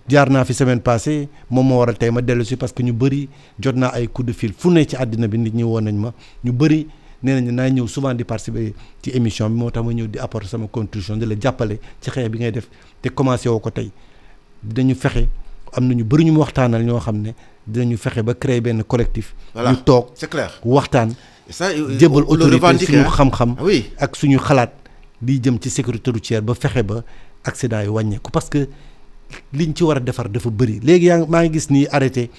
jaar naa fi semaine passée moom moo waral tey ma dellu si parce que ñu bëri jot naa ay coup de fil fu ne ci àddina bi nit ñi woon nañ ma ñu bëri nee nañu naa ñëw souvent di participer ci émission bi moo tax ma ñëw di apporter sama contribution di la jàppale ci xeex bi ngay def te commencé woo ko tey dinañu fexe am na ñu bëri ñu mu waxtaanal ñoo xam ne dinañu fexe ba créer benn collectif. ñu toog c'est clair waxtaan. jébal autorité suñu xam-xam. ak suñu xalaat di jëm ci sécurité routière ba fexe ba accident yi wàññeeku parce que liñ ci war a defar dafa bëri léegi maa ngi gis nii arrêté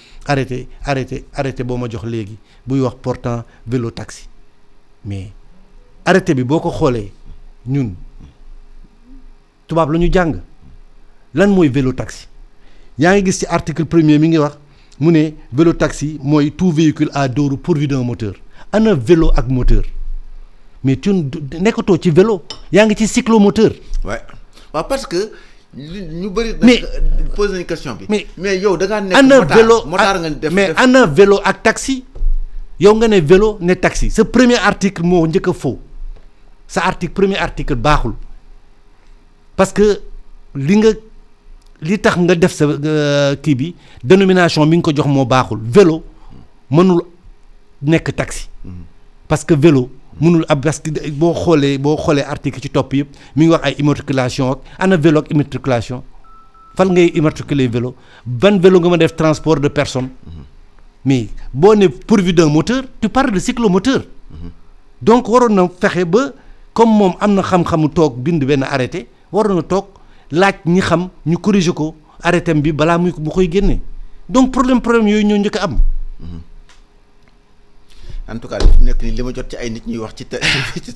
boo ma jox léegi buy wax portant vélo taxi. mais arrêté bi boo ko xoolee ñun tubaab la ñu jàng lan mooy vélo taxi yaa ngi gis ci article 1er mi ngi wax mu ne vélo taxi mooy tout véhicule à deux roues pourvu d'un moteur ana vélo ak moteur mais tu nekkatoo ci vélo yaa ngi ci cyclomoteur. waaw parce que ñu bëri. mais pose nañu question bi. mais yow da ngaa nekk ana vélo motard nga def mais ana vélo ak taxi. yow nga ne vélo ne taxi sa premier article moo njëkk a faux sa premier article baaxul parce que li tax nga def sa kii bi dénomination mi nga ko jox moo baaxul vélo mënul nekk taxi parce que vélo mënul ab parce que boo xoolee article ci topp yëpp mi ngi wax ay immatriculation ak ana vélo ak immatriculation fan ngay immatriculer vélo ban vélo nga ma def transport de personne mais boo ne pourvu d'un moteur tu parles de cyclomoteur donc waroon na fexe ba comme moom am na xam-xamu toog bind benn arrêté waroon na toog laaj ñi xam ñu corriger ko arrêté bi balaa mu koy génne donc problème yooyu ñoo njëkk a am. en tout cas li nekk nii li ma jot ci ay nit ñuy wax ci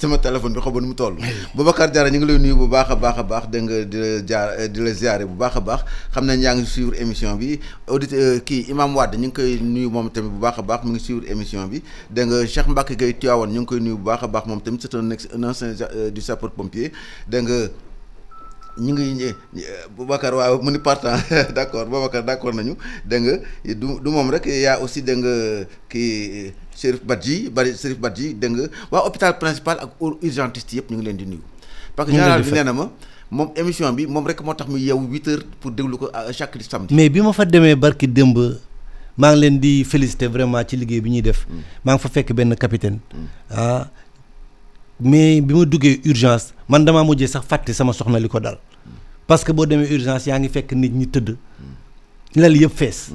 sama téléphone bi xamoon mu toll. Boubacar Diarra ñu ngi lay nuyu bu baax a baax dégg nga di la ziare bu baax a baax xam nañ yaa ngi suivre émission bi auditeur Imam Wade ñu ngi koy nuyu moom tamit bu baax a baax mu ngi suivre émission bi dégg nga Cheikh Mbacke Gueye Tivaouane ñu ngi koy nuyu bu baax a baax moom tamit c'est un ancien du sapeur pompier dégg nga ñu ngi Boubacar waaw mu ni partant d'accord Boubacar d'accord nañu dégg nga du moom rek yaa aussi dégg nga Chérif Badji dégg nga waa hôpital principal ak urgentiste yëpp ñu ngi leen di nuyu parce que général bi nee na ma moom émission bi moom rek moo tax mu yeewu 8h pour déglu ko chaque samedi. mais bi ma fa demee barki démb maa ngi leen di féliciter vraiment ci liggéey bi ñuy def maa ngi fa fekk benn capitaine mais bi ma duggee urgence man damaa mujjee sax fàtte sama soxna li ko dal parce que boo demee urgence yaa ngi fekk nit ñi tëdd lal yëpp fees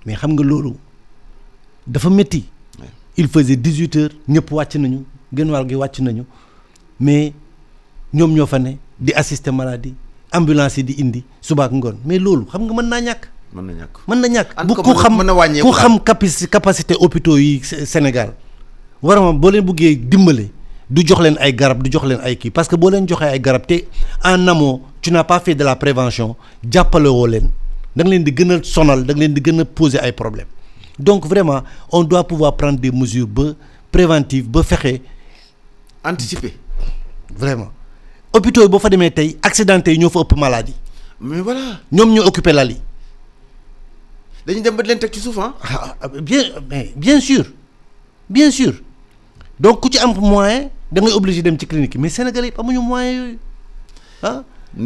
mais xam nga loolu dafa métti il faisait 18h ñëpp wàcc nañu genn wàll gi wàcc nañu mais ñoom ñoo fa ne di assister maladie ambulance yi di indi suba ak ngoon mais loolu xam nga mën naa ñàkk. mën na ñàkk bu ku xam capacité hôpitaux yi Sénégal vraiment boo leen buggee dimbale du jox leen ay garab du jox leen ay kii parce que boo leen joxee ay garab te en amont tu n'as pas fait de la prévention jàppale woo leen da nga leen di gën a sonal da nga leen di gën a poser ay problèmes donc vraiment on doit pouvoir prendre des mesures ba préventives ba fexe anticiper vraiment hôpitaux yi boo fa demee tey accidenté yi ñoo fa ëpp maladie mais voilà ñoom ñoo occupé lal yi dañuy dem ba di leen teg ci suuf bien sûr donc ku ci am moyen da ngay obligé dem ci clinique mais Sénégalais yi amuñu moyen yooyu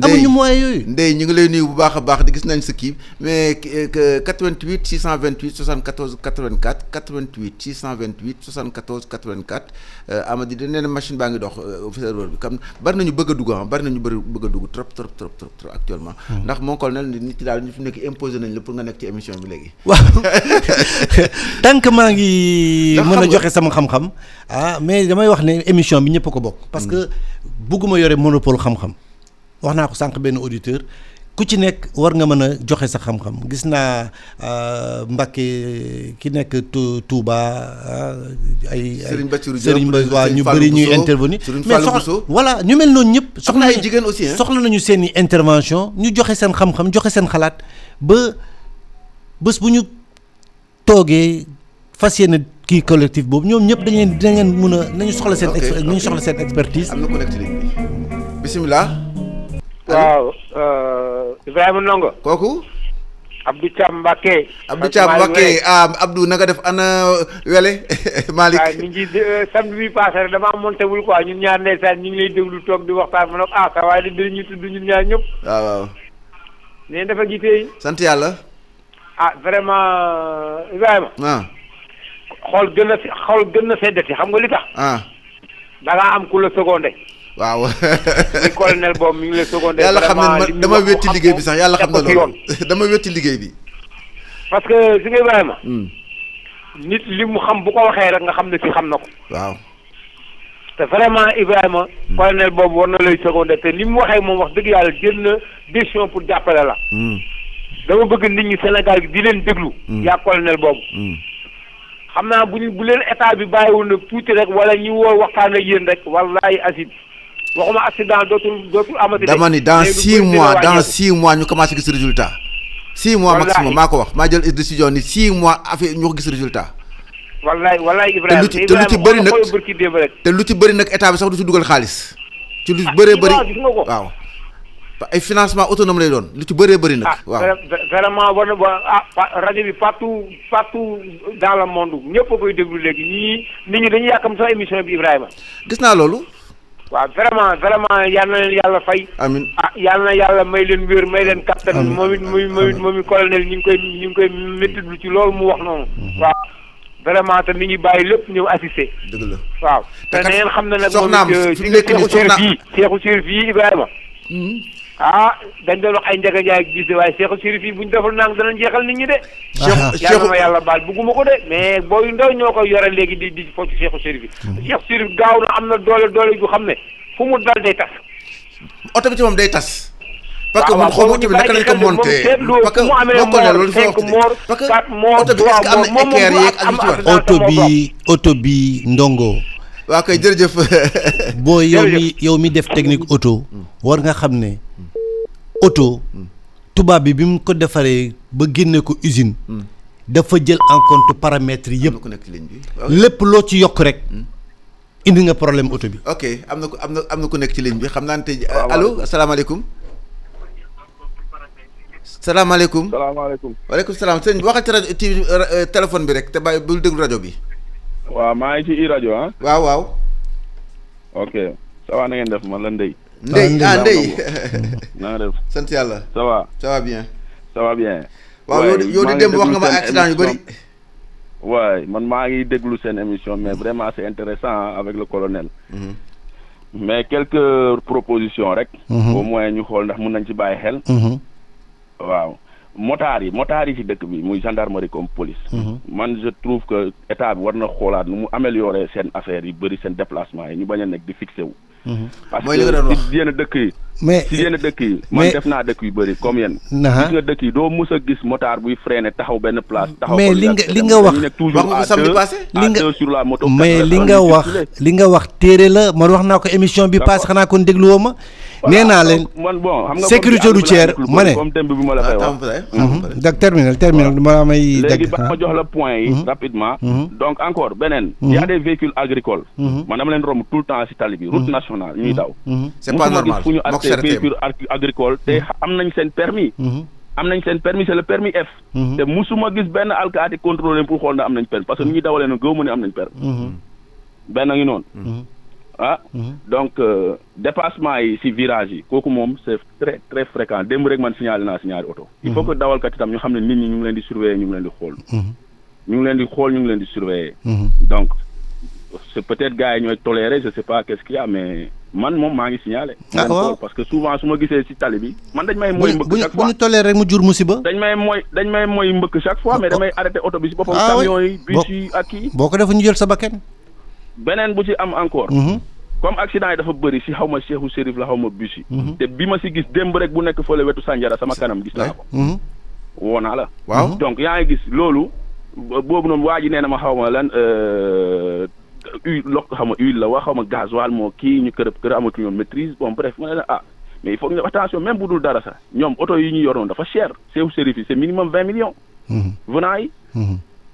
amuñu moyen yooyu. Ndeye ñu ngi lay nuyu bu baax a baax di gis nañ sa kii mais 88 628 74 84 88 628 74 84 Amady da nee na machine baa ngi dox serveur bi comme bari nañu bëgg a dugg bari nañu bëgg a dugg trop actuellement. ndax mon colonel nit ci daal ñu fi nekk imposé nañ la pour nga nekk ci émission bi léegi. waaw tant que maa ngi mën a joxe sama xam-xam mais damay wax ne émission bi ñëpp a ko bokk. parce que bëgguma yore monopole xam-xam. wax naa ko sànq benn auditeur ku ci nekk war nga mën a joxe sa xam-xam gis naa Mbacké ki nekk Touba ay Serigne Ba waa ñu bëri ñuy intervenir mais voilà ñu mel noonu ñëpp soxla ay jigéen aussi soxla nañu seen i intervention ñu joxe seen xam-xam joxe seen xalaat ba bés bu ñu toogee fas yéene kii collectif boobu ñoom ñëpp dañ leen mën a nañu soxla seen nañu soxla seen expertise. am na connecté ligne bi bisimilah. waaw Ibrahima Ndongo. kooku. Abdou Thiam Mbacké. Abdou Thiam Mbacké Abdou na nga def ana wele Malick. waaw ñu ngi samedi bi passé rek dama monté wul quoi ñun ñaar ndeysaan ñu ngi lay déglu toog di waxtaan ma ne sa waaye di dinañu tudd ñun ñaar ñëpp. waaw. nee dafa gisee. sant yàlla. vraiment Ibrahima. xool gën na seddati xam nga li tax. da ngaa am ku la secondé. waaw. muy colonel boobu mi ngi lay secondé. yàlla xam ne dama wétti liggéey bi sax yàlla xam na loolu dama wétti liggéey bi. parce que si nga Ibrahima. nit li mu xam bu ko waxee rek nga xam ne si xam na ko. waaw. te vraiment Ibrahima. colonel boobu war na lay secondé te li mu waxee moom wax dëgg yàlla jël na décision pour jàppale la. dama bëgg nit ñi Sénégal gi di leen déglu. yaa colonel boobu. xam naa bu leen état bi bàyyiwul nag tuuti rek wala ñu woo waxtaan ak yéen rek wallahi acide waxuma accident dootul amati. dama ni dans 6 mois ñu commencé gis résultat. 6 mois maximum maa ko wax maa jël décision ni 6 mois affaire ñu ko gis résultat. wallahi Ibrahima te lu ci bëri nag te lu ci bëri nag état bi sax du ci dugal xaalis. ci lu bëree bëri waaw. ay financement autonome lay doon lu ci bëree bëri nag. waaw vraiment war na rajo bi partout dans le monde ñëpp a koy déglu léegi nit ñi dañuy yàkkam sax émission bi Ibrahima. gis naa loolu. waaw vraiment yal na leen yàlla fay. amiin yal na yàlla may leen wér may leen kattan. moom it colonel ñu ngi koy méttitlu ci loolu mu wax noonu. waaw vraiment te nit ñi bàyyi lépp ñëw assister. dëgg la waaw. te na ngeen xam ne nag soxnaam fi mu nekk nii Cheikhou Chérif yi Ibrahima. dañ doon wax ay Ndiaga Ndiaye gis de waaye Cheikhou Chérif yi bu ñu deful nang danañ jeexal nit ñi de. yàlla ma yàlla baal bugguma ko de mais booy ndaw ñoo koy yore léegi di fo ci Cheikhou Chérif yi. Cheikhou Chérif gaaw na am na doole ju xam ne fu mu dal day tas. oto bi ci moom day tas. parce que man xaw ma oto bi naka lañ ko monté parce que boo ko ne loolu fi parce que oto bi est-ce que am na équerre yeeg ak yu ci war. oto bi ndongo. waaw kay jërëjëf. boo yow mi def technique auto war nga xam ne auto tubaab bi mu ko defaree ba génne ko usine dafa jël en compte paramètres yëpp lépp loo ci yokk rek indi nga problème auto bi. ok am na ku nekk ci ligne bi xam naa ne tey allo asalaamaaleykum. salaamaaleykum. waaleykum salaam sëñ bi waxal ci téléphone bi rek te bàyyi bul déglu rajo bi. waaw maa ngi ci rajo ah. waaw. ok ça va na ngeen def man la Ndeye. Ndeye na nga def. sant yàlla. ça va bien. ça va bien. waaw yow di dem wax nga ma accident yu bëri. waay man maa ngi déglu seen émission mais vraiment c'est intéressant avec le colonel. mais quelques propositions rek. au moins ñu xool ndax mun nañ ci bàyyi xel. waaw. motaar yi ci dëkk bi muy gendarmerie comme police. man je trouve que état bi war na xoolaat nu mu améliorer seen affaire yi bëri seen déplacement yi ñu bañ a nekk di fixé wu parce mooy li nga doon que wax. si yenn dëkk yi. mais si yenn dëkk yi. man def naa dëkk yu bëri comme yéen. gis nga dëkk yi doo mës a gis motard buy freiné taxaw benn place. taxaw mais li nga wax nekk toujours à deux sur la moto. mais li nga wax téere la man wax naa ko émission bi passé xanaa kon dégluwoo ma. nee naa leen man bon xam nga sécurité routière ma ne comme démb bi ma la koy wax. dak terminal ma may léegi ba ma jox la point yi rapidement. donc encore beneen. y a des véhicules agricoles. man dama leen romb tout le temps si tali bi route nationale ñuy daw. c'est pas normal fu ñu arrêté véhicule agricole te am nañ seen permis. c'est le permis F. te musuma gis benn alkaati contrôlé pour xool na am nañ permis parce que ni ñuy dawalee noonu gëw ma ne am nañ permis. benn ngi noonu. Donc dépassement yi si virage yi kooku moom c'est très très fréquent démb rek man signalé naa si ñaari oto. il faut que dawalkat itam ñu xam ne nit ñi ñu ngi leen di surveiller ñu ngi leen di xool. ñu ngi leen di xool ñu ngi leen di surveiller. donc c'est peut-être gars yi ñooy tolérer je sais pas qu'est-ce qu'il y a mais man moom maa ngi signalé. waaw parce que souvent su ma gisee si tali bi man dañ may mooy mbëkk chaque fois bu ñu toléré rek mu jur musiba. dañ may mooy mbëkk chaque fois mais damay arrêté oto bi si boppam. camion yi bus yi ak kii. boo ko defu ñu jël sa bakkan. beneen bu ci am encore. comme accident yi dafa bëri si xaw ma Cheikhou Chérif la xaw ma bus yi. te bi ma si gis démb rek bu nekk fële wetu Sandiara sama kanam gis naa ko. woo naa la. waaw donc yaa ngi gis loolu boobu noonu waa ji nee na ma xaw ma lan huile xaw ma huile la wax xaw ma gasoil moo kii ñu kër amatu ñoom maîtrise bon bref ma ne la mais il faut que attention même bu dul dara sax ñoom oto yi ñu yoroon dafa cher Cheikhou Chérif yi c'est minimum 20 millions. venant yi.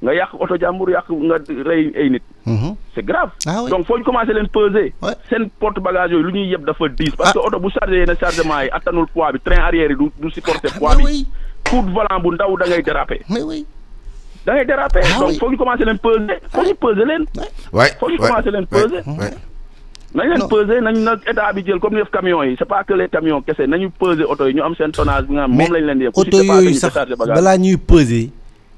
nga yàq oto jàmbur yàq nga rey ay nit. c'est grave. donc foo ñu commencé leen peser. seen porte bagage yooyu lu ñuy yeb dafa diis. parce que oto bu chargé yenn chargement yi attanul poids bi train arrière yi du supporter poids bi. coup de volant bu ndaw da ngay déraper. da ngay déraper. donc foo ñu commencé leen peser. foo ñu peser leen. foo ñu commencé leen peser. nañ leen peser nañ nag état bi jël comme ni def camions yi c'est pas que les camions kese nañu peser oto yi ñu am seen tonnage bi nga xam moom lañ leen di. oto yooyu sax balaa ñuy peser.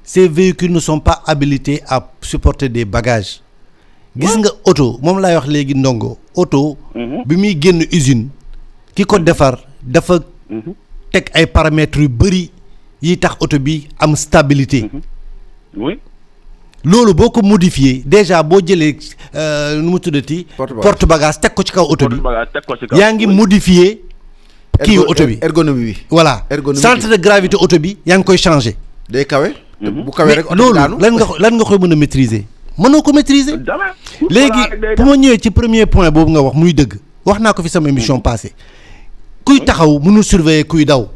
Ces véhicules ne sont pas habilités à supporter des bagages. gis nga oto moom laay wax léegi ndongo oto. bi muy génn usine. ki ko defar dafa teg ay paramètres yu bëri yi tax oto bi am stabilité. oui. loolu boo ko modifié déjà boo jëlee nu mu tuddati. porte bagage teg ko ci kaw oto bi. yaa ngi modifié. kii oto bi ergonomie bi. voilà centre de gravité oto bi yaa ngi koy changé. day kawe. bu kawee rek loolu lan nga koy mën a maîtriser mënoo ko maîtriser. léegi bu ma ñëwee ci premier point boobu nga wax muy dëgg wax naa ko fi sama émission passée kuy taxaw mënul surveiller kuy daw.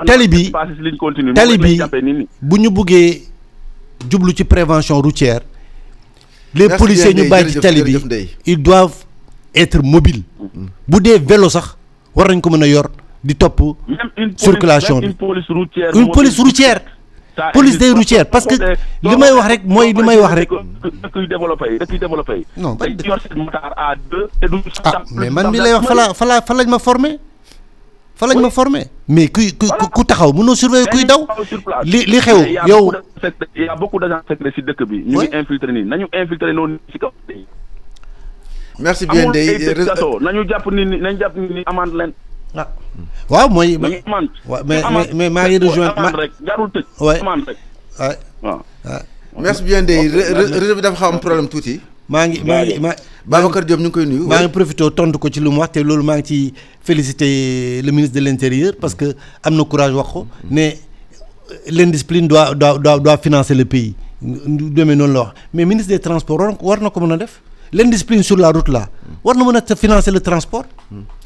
tali bi bu ñu buggee jublu ci prévention routière les policiers ñu bàyyi ci tali bi ils doivent être mobiles. bu dee vélo sax war nañ ko mën a yor. di topp circulation bi une police routière police des routières parce que li may wax rek mooy li may wax rek. dëkk yu développé yi. non dañ yor seen motard à deux te du. mais man mi lay wax fa lañ ma formé. mais ku taxaw mënoo surveiller kuy daw. li xew yow. il y a beaucoup d'agents secrets ci dëkk bi. ñu ngi infiltrer nii nañu infiltrer noonu ci kaw. merci bien Ndeye nañu jàpp nañu jàpp ni amande leen. waaw mooy. mais maa ngi rejoindre rek jarul tëj. waaw. merci bien Ndeye réseau bi dafa xaw am problème tuuti. maa ngi Babacar Diop ñu ngi koy nuyu. maa ngi profité tontu ko ci lu mu wax te loolu maa ngi ci féliciter le ministre de l'Intérieur parce que am na courage wax ko ne l'indiscipline doit financer le pays demee noonu la wax mais ministre des transports war na ko mën a def l'indiscipline sur la route là war na mën a financer le transport.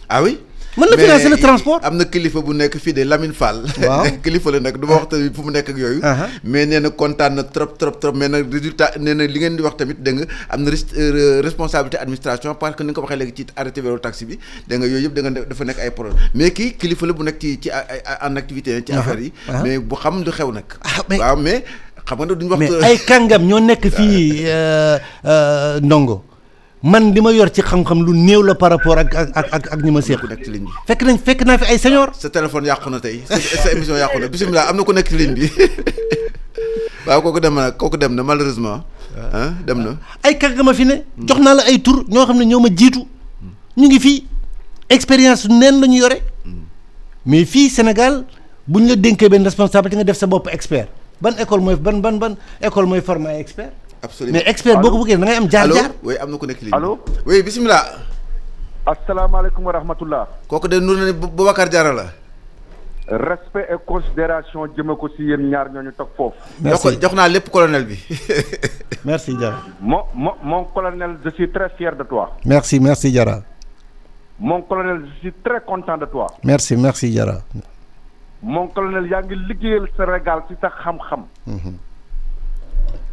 ah oui. mën na financer le transport. am na kilifa bu nekk fii de Lamine Fall. waaw kilifa la nag du ma wax tamit fu mu nekk ak yooyu. mais nee na kontaan na trop mais nag résultat nee na li ngeen di wax tamit dégg nga am na responsabilité administration parce que ni nga ko waxee léegi ci arrêté vélo taxi bi dégg nga yooyu yëpp da nga dafa nekk ay problème mais kii kilifa la bu nekk ci en activité ci affaire yi. mais bu xam lu xew nag. waaw mais xam nga duñu wax. mais ay kàngam ñoo nekk fii ndongo. man li ma yor ci xam-xam lu néew la par rapport ak ñi ma seeq. ku nekk ci ligne bi fekk naa fi ay senior. sa téléphone yàqu na tey sa émission yàqu na bisimilah am na ku nekk ci ligne bi waaw kooku dem na malheureusement dem na. ay kàgga ma fi ne. jox naa la ay tur ñoo xam ne ñoo ma jiitu ñu ngi fii expérience neen la ñu yore mais fii Sénégal bu ñu la dénkee benn responsabilité nga def sa bopp expert ban école mooy ban école mooy former ay expert. absolument mais expert boo ko bëggee da ngay am jaar-jaar. allo oui am na ku nekk lii. allo oui bisimilah. asalaamaaleykum wa rahmatullah. kooku de nur na ne Boubacar Diarra la. respect et considération jëme ko si yéen ñaar ñooñu toog foofu. merci jox naa lépp colonel bi. merci Diarra. mon colonel je suis très fier de toi. merci Diarra. mon colonel je suis très content de toi. merci Diarra. mon colonel yaa ngi liggéeyal Sénégal ci sa xam-xam.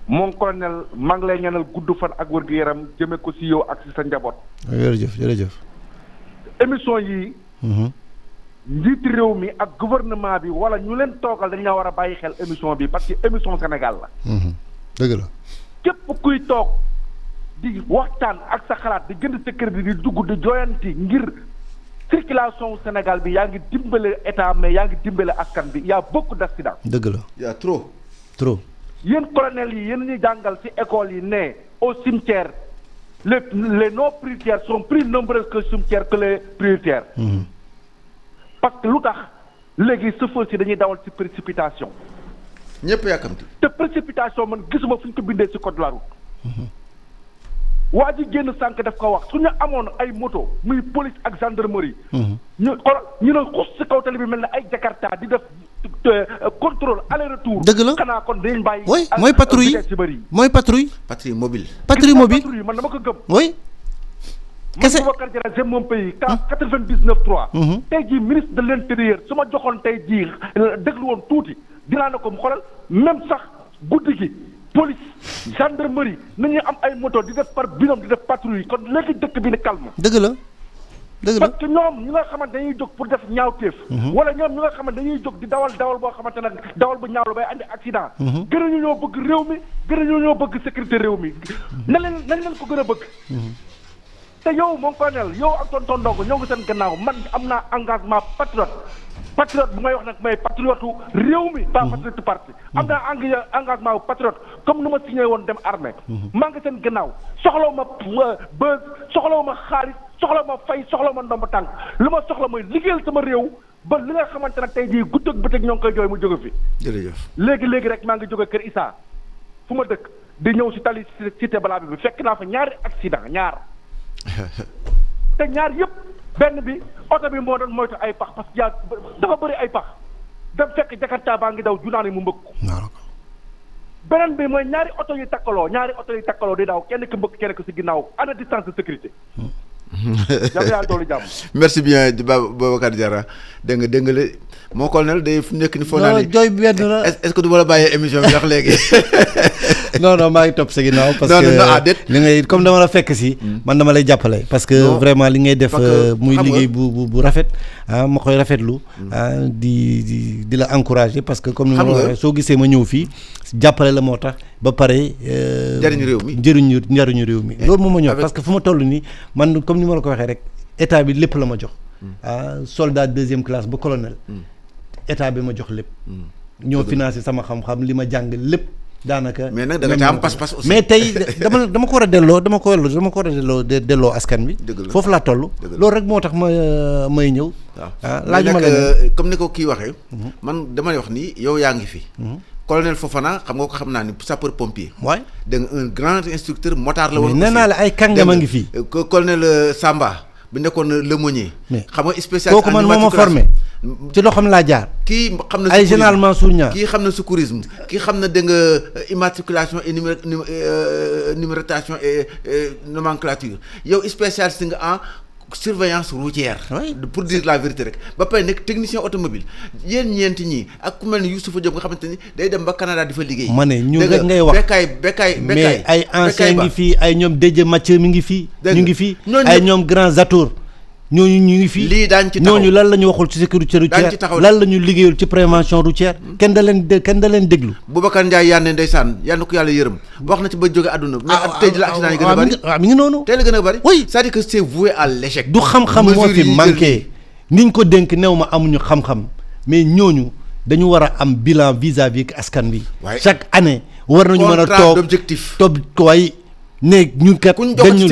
mon colonel maa ngi lay ñaanal gudd fan ak wér gu yaram jëme ko si yow ak si sa njaboot. jërëjëf. émission yi. njiiti réew mi ak gouvernement bi wala ñu leen toogal dañ la war a bàyyi xel émission bi parce que émission Sénégal la. dëgg la. képp kuy toog di waxtaan ak sa xalaat di jënd sa crédit di dugg di joyanti ngir circulation Sénégal bi yaa ngi dimbale état mais yaa ngi dimbale askan bi y a beaucoup d'accidents. dëgg la. y a trop. yéen colonel yi yéen ñuy jàngal ci école yi ne au cimetière les non prioritaires sont plus nombreux que cimetières que les prioritaires. parce que lu tax léegi chauffeur si dañuy dawal ci précipitation. ñëpp yàkkamti. te précipitation man gisuma fu ñu ko bindee ci code de la route. waa ji génn sànq daf ko wax su ñu amoon ay moto muy police ak gendarmerie. ñu ne xus ci kaw tali bi mel ne ay Jakarta di def contrôle aller retour. dëgg la xanaa kon dañ bàyyi. oui mooy patrouille patrouille mobile. patrouille mobile man dama ko gëm. oui. kese Boubacar Diarra j'aime mon pays. 99.3. tey jii ministre de l'intérieur su ma joxoon tey jii déglu woon tuuti dinaa ne ko mu xoolal même sax guddi gi police gendarmerie nañu am ay moto di def par binôme di def patrouille kon léegi dëkk bi ne calme. dëgg la. parce que ñoom ñi nga xamante dañuy jóg pour def ñaawteef. wala ñoom ñi nga xamante dañuy jóg di dawal boo xamante ne dawal bu ñaaw la bay andi accident. gën a ñoo bëgg réew mi gën a ñoo bëgg sécurité réew mi nañ leen ko gën a bëgg. te yow mon colonel yow ak tonton Ndongo ñoo ngi seen gannaaw man am naa engagement patriote bu may wax nag may patriote réew mi pas patriote parti am naa engagement patriote comme nu ma signé woon dem armée maa ngi seen gannaaw soxlaw ma bës soxlaw ma xaalis soxlaw ma fay soxlaw ma ndomba tànk lu ma soxla mooy liggéeyal sama réew ba li nga xamante ne tey jii guddi ak bëccëg ñoo ngi koy jooy mu jóge fi. jërëjëf léegi rek maa ngi jóge Kër Issa fu ma dëkk di ñëw si tali cité balaa bi fekk naa fa ñaari accident ñaar. te ñaar yëpp benn bi oto bi moo doon moytu ay pax parce que dafa bëri ay pax dem fekk Jakarta baa ngi daw junaani mu mbëkk ko beneen bi mooy ñaari oto yi takkaloo di daw kenn ki mbëkk kenn ki si ginnaaw ana distance de sécurité. yàlla doolu jàmm. merci bien Boubacar Diarra dégg nga le moo colonel day fu nekk ni foo naa ni jooy benn la est-ce que du ma la bàyyee émission bi ndax léegi. non maa ngi topp sa ginnaaw parce que li ngay comme dama la fekk si man dama lay jàppale parce que vraiment li ngay def muy liggéey bu rafet ma koy rafetlu di la encourager parce que comme ni ma la waxee soo gisee ma ñëw fii jàppale la moo tax ba pare njariñu réew mi loolu moom ma ñor parce que fu ma toll nii man comme ni ma la ko waxee rek état bi lépp la ma jox soldat deuxième classe ba colonel état bi ma jox lépp ñoo financé sama xam-xam li ma jàng lépp daanaka. mais nag da nga am pas-pas aussi. mais tey dama ko war a delloo askan bi. foofu laa toll. loolu rek moo tax may ñëw. laajuma leen comme ni ko kii waxee. man damay wax ni yow yaa ngi fi. colonel Fofana xam nga ko xam naa ni sapeur pompier. waay da nga un grand instructeur motard la woon. nee naa la ay kàngama ngi fi. colonel Samba bu nekkoon lemonnier. xam nga spécial kooku man moo ma formé. ci loo xam laa jaar. kii xam na ay général Mansour Niang kii xam na secourisme kii xam na dégg nga immatriculation et numérotation et nomenclature yow spécialiste nga en surveillance routière. pour dire la vérité rek ba pare nekk technicien automobile yéen ñeenti ñii ak ku mel ni Youssoupha Diop nga xamante ni day dem ba Canada di fa liggéey. ma ne ñu rek ngay wax bekkaay mais ay ancien ngi fii ay ñoom Dédé Mathieu mi ngi fii. ñu ngi fii ay ñoom Grand Zatour. ñooñu ñu ngi fii lii daañu ci taxaw ñooñu lan la ñu waxul ci sécurité routière lan la ñu liggéeyul ci prévention routière kenn da leen déglu. Boubacar Ndiaye yànne ndeysaan yal na ko yàlla yërëm wax na ci ba jóge àdduna. mais tey la accident yi gën a bari mi ngi noonu. tey la gën a bari. oui c'est-à-dire que c'est voué à l'échec. du xam-xam moo fi manqué niñ ko dénk new ma amuñu xam-xam mais ñooñu dañu war a am bilan vis-à-vis askan bi. chaque année war nañu mën a toog waaye ne ñun kat dañu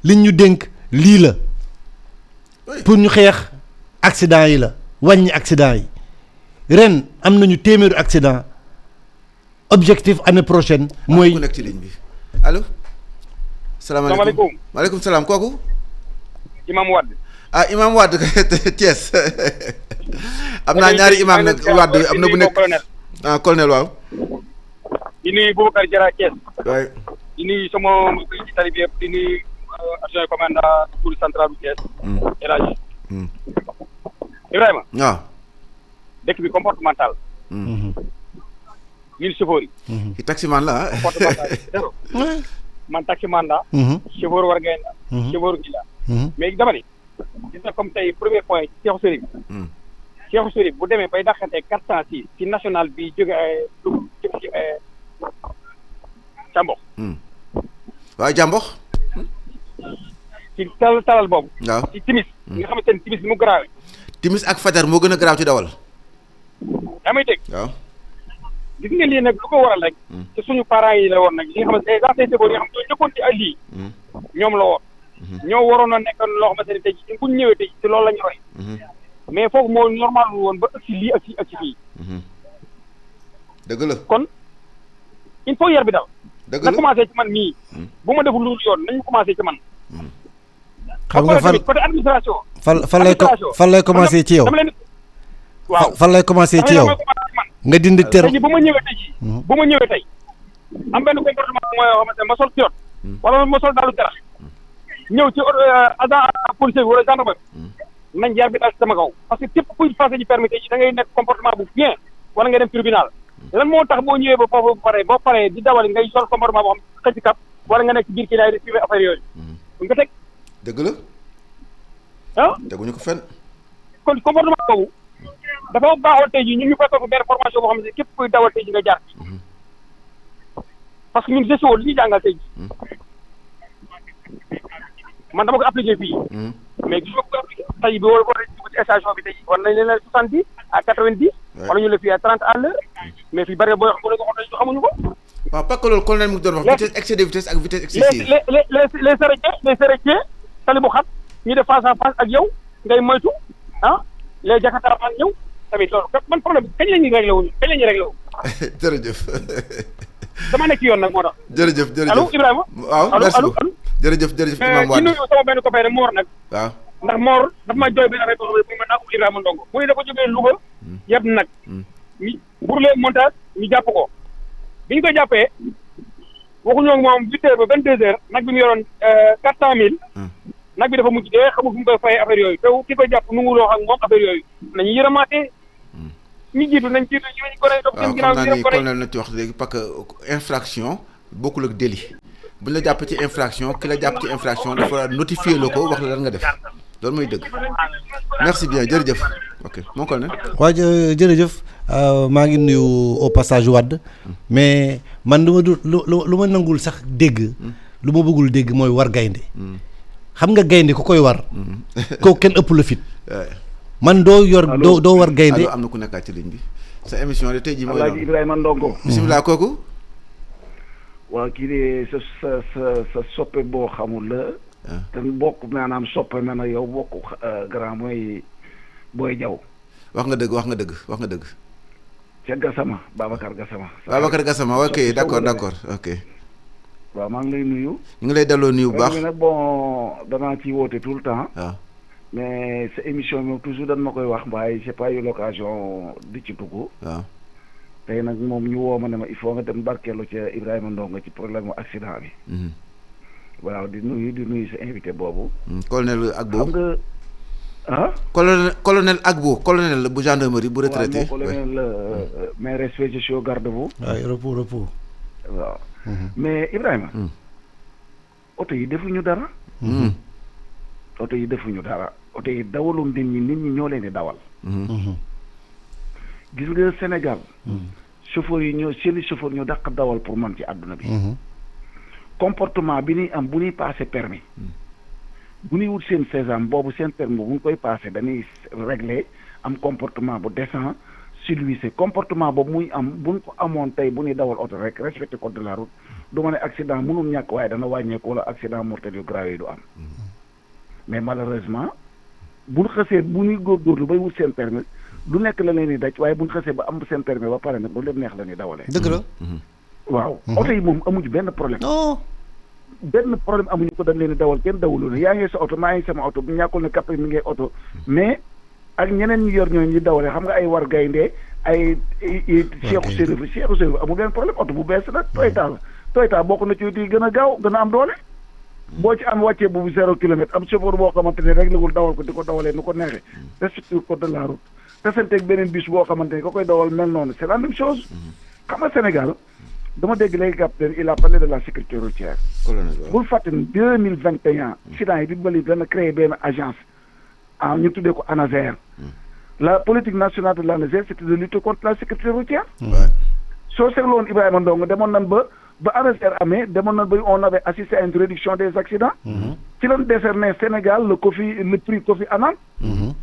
liñ ñu dénk lii la. pour ñu xeex accident yi la wàññi accident yi ren am nañu téeméeru accident objectif année prochaine mooy ku nekk ci ligne bi allo salaamaaleykum maaleykum salaam kooku Imam Wade Imam Wade Thiès am naa ñaari imam nag Wade am na bu nekk colonel waaw di nuyu Boubacar Diarra Thiès waay di nuyu sama mbokk yi ci tali bi yëpp di nuyu adjoint commandant police centrale bu Thiès El Hadj Ibrahima waaw dëkk bi comportemental ñun chauffeur yi taximan la comportemental zéro man taximan la chauffeur war ngay la chauffeur gi la mais dama ni gis na comme tey premier point Cheikhou Chérif Cheikhou Chérif bu demee bay daxante 406 ci national bi jóge jëm ci Jambox waaw Jambox ci talal boobu waaw ci timis nga xamante ne timis ni mu garaawee timis ak fajar moo gën a garaaw ci dawal yaa may dégg waaw gis nga lii nag lu ko waral rek ci suñu parents yi la woon nag li nga xamante ne anciens chauffeurs yi nga xam ñoo jëkkoon ci ay lii ñoom la woon ñoo waroon a nekk loo xamante ne tey jii bu ñu ñëwee tey ci loolu la ñu roy mais foofu moo normal woon ba ëgg si lii ak si fii dëgg la kon il faut yar bi daw dëgg na la commencé ci man mii bu ma deful lu yoon nañu commencé ci man xam nga fan côté administration fan lay commencé ci yow dama leen waaw fan lay commencé ci yow nga dindi ter tey jii bu ma ñëwee tey jii bu ma ñëwee tey am benn comportement mooy xamante ne ma sol piot wala ma sol daalu terax ñëw ci agent policier bi wala gendarmerie nañ jaar bi daal ci sama kaw parce que képp kuy passé ci permis tey jii da ngay nekk comportement bu bien wala ngay dem tribunal lan moo tax boo ñëwee ba foofu boo paree di dawal ngay sol comportement boo xam xëcc kap wala nga nekk ci biir kii daay di suivre affaire yooyu buñ ko teg dëgg la teguñu ko fenn kon comportement boobu dafa baaxoon tey jii ñun ñu fekkoon ko benn formation boo xam ne képp kuy dawal tey jii nga jaar parce que ñun gestion li ñuy jàngal tey jii man dama ko appliqué fii mais gis nga ko appliqué tey bi wala ko rek ci station bi tey war nañ leen 70 à 90 wala ñu la fii à 30 à l'heure mais fii bëri booy xam bu la ko xool xamuñu ko waaw parce que loolu colonel mu doon wax vitesse excès de vitesse ak vitesse excessive les charretiers tali bu xat ñu def face à face ak yow ngay moytu les jakarta man ñëw tamit loolu man problème kañ la ñuy réglé wuñu jërëjëf dama nekk ci yoon nag moo tax jërëjëf allo Ibrahima waaw merci beaucoup jërëjf Imam Wade di nuyu sama benn copain Mor nag waaw ndax Mor dafa ma jooy benn affaire boo xam ne ma naa ko Ibrahima Ndongo bu ñu dafa jógee Louga yëpp nag ñu bourlé montage ñu jàpp ko bi ñu koy jàppee waxuñoo moom 8 heures ba 22 heures nag bi mu yoroon 400 000 nag bi dafa mujj dee xamul fu mu koy fay affaire yooyu te ki koy jàpp nu mu loo xam moom affaire yooyu nañu yërëmaatee ñu jiitu nañ jiitu ñu ko rey topp seen ginnaaw xam naa ni colonel na ci wax léegi parce que infraction bokkul ak délit bu ñu la jàpp ci infraction ki la jàpp ci infraction dafa notifier la ko wax la lan nga def loolu mooy dëgg merci bien jërëjëf ok mon colonel waa jërëjëf maa ngi nuyu au passage Wade mais man lu ma nangul sax dégg lu ma bëggul dégg mooy war gaynde xam nga gaynde ku koy war kooku kenn ëpp la fit man doo war gaynde am na ku nekkaat ci ligne bi sa émission de tey jii mooy Alaaji Ibrahima Ndongo bisimilah kooku waaw kii de sa soppe boo xamul la te bokk maanaam soppe na na yow bokk grand mooy Boy Diaw wax nga dëgg ca Gassama Babacar Gassama ok d'accord ok waaw maa ngi lay nuyu ñu ngi lay delloo nuyu bu baax nag bon danaa ci woote tout le temps waaw mais sa émission bi toujours dañ ma koy wax waaye j'ai pas eu l'occasion di ci dugg waaw tey nag moom ñu woo ma ne ma il faut nga dem barkeelu ca Ibrahima Ndongo ci problème accident bi waaw di nuyu sa invité boobu colonel Agbo xam nga colonel Agbo colonel bu gendarmerie bu retraité colonel mais respect je suis au garde-vous repos waaw mais Ibrahima oto yi defuñu dara oto yi dawalum nit ñi ñoo leen di dawal gis nga Sénégal chauffeur yi seeni chauffeur ñoo dàq dawal pour man ci àdduna bi comportement bi ñuy am bu ñuy passé permis bu ñuy wut seen sésame boobu seen permis bu ñu koy passé dañuy régler am comportement bu décent civilisé comportement boobu muy am buñ ko amoon tey bu ñuy dawal oto rek respecté code de la route du ma ne accident mënul ñàkk waaye dana wàññeeku wala accident mortel yu grave yi du am mais malheureusement buñ xësee bu ñuy góorgóorlu bay wut seen permis du nekk la leen di daj waaye bu ñu xasee ba am seen permis ba pare nag bu leen neex la ñuy dawalee. dëgg la. waaw oto yi moom amuñu benn problème. benn problème amuñu ko dañ leen di dawal kenn dawuloo ne yaa ngi sa oto maa ngi sama oto bu ñàkkul ne kapri mi ngi oto mais ak ñeneen ñu yor ñooñu ñu dawalee xam nga ay war gaynde ay Cheikh Chérif amul benn problème oto bu bees la Toyota bokk na ci yi gën a gaaw gën a am doole. boo ci am wàccee bu 0 kilomètre am chauffeur boo xamante ne rek lagul dawal ko di ko dawalee nu ko neexee respecté code de la route tasanteeg beneen bus boo xamante ne ko koy dawal mel noonu c'est la même chose. xam nga Sénégal dama dégg léegi capitaine il a parlé de la sécurité routière. bul fàtte ne 2021 accident yi dimbali dana créé benn agence ñu tuddee ko ANASER. la politique nationale de l'ANASER c'était de lutter contre la sécurité routière. soo seetloon Ibrahima Ndong demoon nan ba ANASER amee demoon nan ba on avait assisté à une réduction des accidents. ci lañ décerné Sénégal le prix Kofi Annan.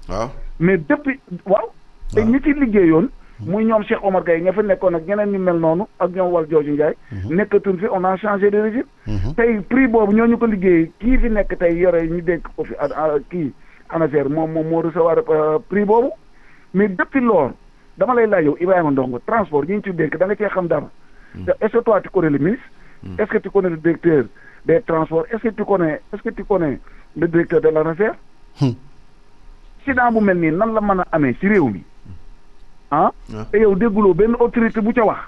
waaw mais depuis waaw. te ñi ci liggéeyoon. muy ñoom Cheikh Omar Gueye ña fa nekkoon ak ñeneen ñu mel noonu ak ñoom wal jooju Ndiaye. nekkatuñ fi on a changé de régime. tey prix boobu ñooñu ko liggéey kii fi nekk tey yore ñu dénk ko fi kii ANASER moom moo recevoir prix boobu. mais depuis loolu dama lay laaj yow Ibrahima Ndong transport ñi ñu ci dénk da nga cee xam dara. est-ce que toi tu connais le ministre. est-ce que tu connais le directeur des transports est-ce que tu connais le directeur de l'ANASER. accident bu mel nii nan la mën a amee ci réew mi. te yow dégguloo benn autorité bu ca wax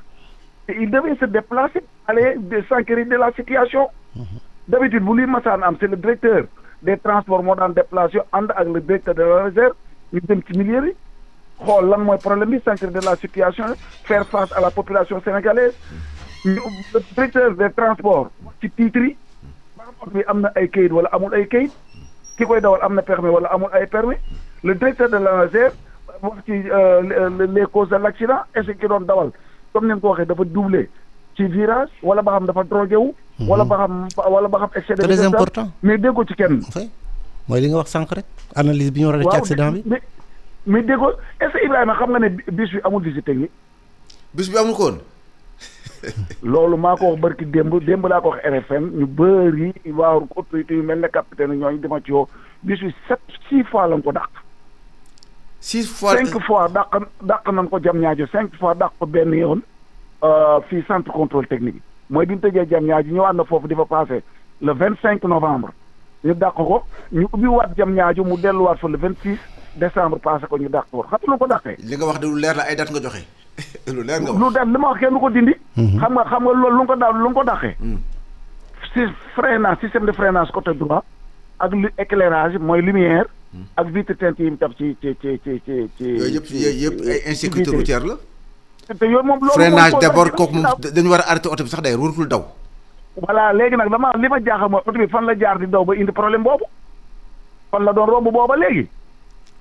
te il devait se déplacer aller s'enquérir de la situation. d'habitude bu luy masaan am c'est le directeur des transports moo daan déplacé ànd ak le directeur de l'ANASER ñu dem ci milieu yi xool lan mooy problème bi s'enquérir de la situation faire face à la population sénégalaise le directeur des transports ci titre yi ba xam oto bi am na ay kayit wala amul ay kayit ki koy dawal am na permis wala amul ay permis le directeur de l'ANASER wax ci les causes de l'accident est-ce que ki doon dawal comme ni nga ko waxee dafa doublé ci virage wala ba xam dafa drogué wu. wala ba xam excès de vitesse. très important mais déggoo ci kenn. mooy li nga wax sànq rek analyse bi ñu war a def ci accident bi. mais déggoo est-ce que Ibrahima xam nga ne bus bi amul visite technique. bus bi amul ko woon. loolu maa ko wax barki démb laa ko wax RFM ñu bëri waaw autorité yu mel ne capitaine ñooñu dima ci yoo bus bi 6 fois lañ ko dàq. 6 fois 5 fois dàq nañ ko jam ñaajo 5 fois dàq ko benn yoon fii centre contrôle technique mooy bi ñu tëjee jam ñaajo ñëwaat na foofu di fa passé le 25 novembre ñu dàq ko ñu ubbi waat jam ñaajo mu delluwaat fa le 26 décembre passé ko ñu dàq ko xam nga lu ko dàqee. li nga wax de lu leer la ay date nga joxe. lu leer nga wax lu leer li ma wax kenn du ko dindi. xam nga loolu lu nga ko dàqee. si freinage système de freinage côté droit ak lu éclairage mooy lumière. ak vitre teinte yi mu taf ci. yooyu yëpp ay insécurité routière la. te yooyu moom loolu freinage d'abord kooku moom dañu war a arrêté oto bi sax day waratul daw. voilà léegi nag li ma jaaxal mooy oto bi fan la jaar di daw ba indi problème boobu fan la doon romb booba léegi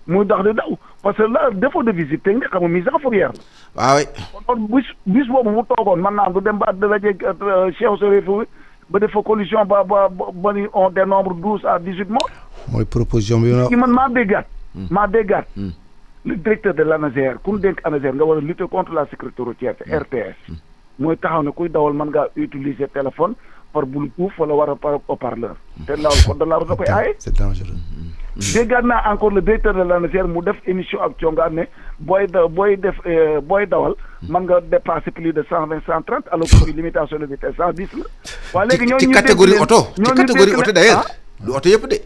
muy dox di daw parce que là défaut de visite technique xam nga mise en fourrière la. waaw kon bus boobu mu toogoon man naa du dem ba daje Cheikh Chérif ba def fa collision ba ni on dénombre 12 à 18 morts. mooy proposition bi. man maa déggaat. le directeur de l'ANASER ku ñu dénk ANASER nga war a lutter contre la sécurité routière te RTS. mooy taxaw ne kuy dawal mën ngaa utiliser téléphone par Bluetooth wala war a par haut-parleur. te loolu code de la route da koy aaye. c'est dangereux. déggaat naa encore le directeur de l'ANASER mu def émission ak congaan ne booy dawal mën nga dépasser plus de 120 130 alors que limitation de vitesse 110 la. waa léegi ñooñu ci catégorie oto d'ailleurs du oto yëpp de.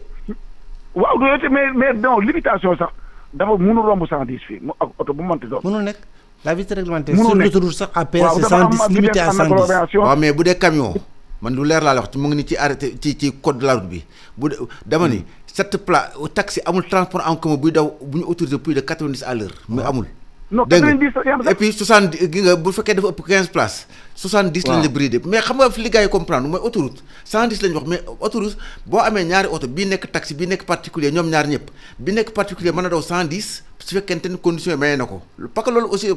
waaw du oto mais non limitation sax dafa mënu romb 110 fii mu ak oto bu mënti doon. mënul nekk la vitesse réglementaire sur l'autoroute sax à péage c'est 110 limité à 110. waaw mais bu dee camion man lu leer laa la wax mu ngi ni ci arrêté ci code de la route bi bu dama ni cette place taxi amul transport en commun buy daw bu ñu autorisé plus de 90 à l'heure mais amul. non 90 et puis 70 gi nga bu fekkee dafa ëpp 15 places. 70 lañ la bridé mais xam nga fi li gars yi comprendre mooy autoroute 110 lañ wax mais autoroute boo amee ñaari oto bii nekk taxi bii nekk particulier ñoom ñaar ñëpp bi nekk particulier mën a daw 110 su fekkente ni conditions yi mayee na ko parce que loolu aussi.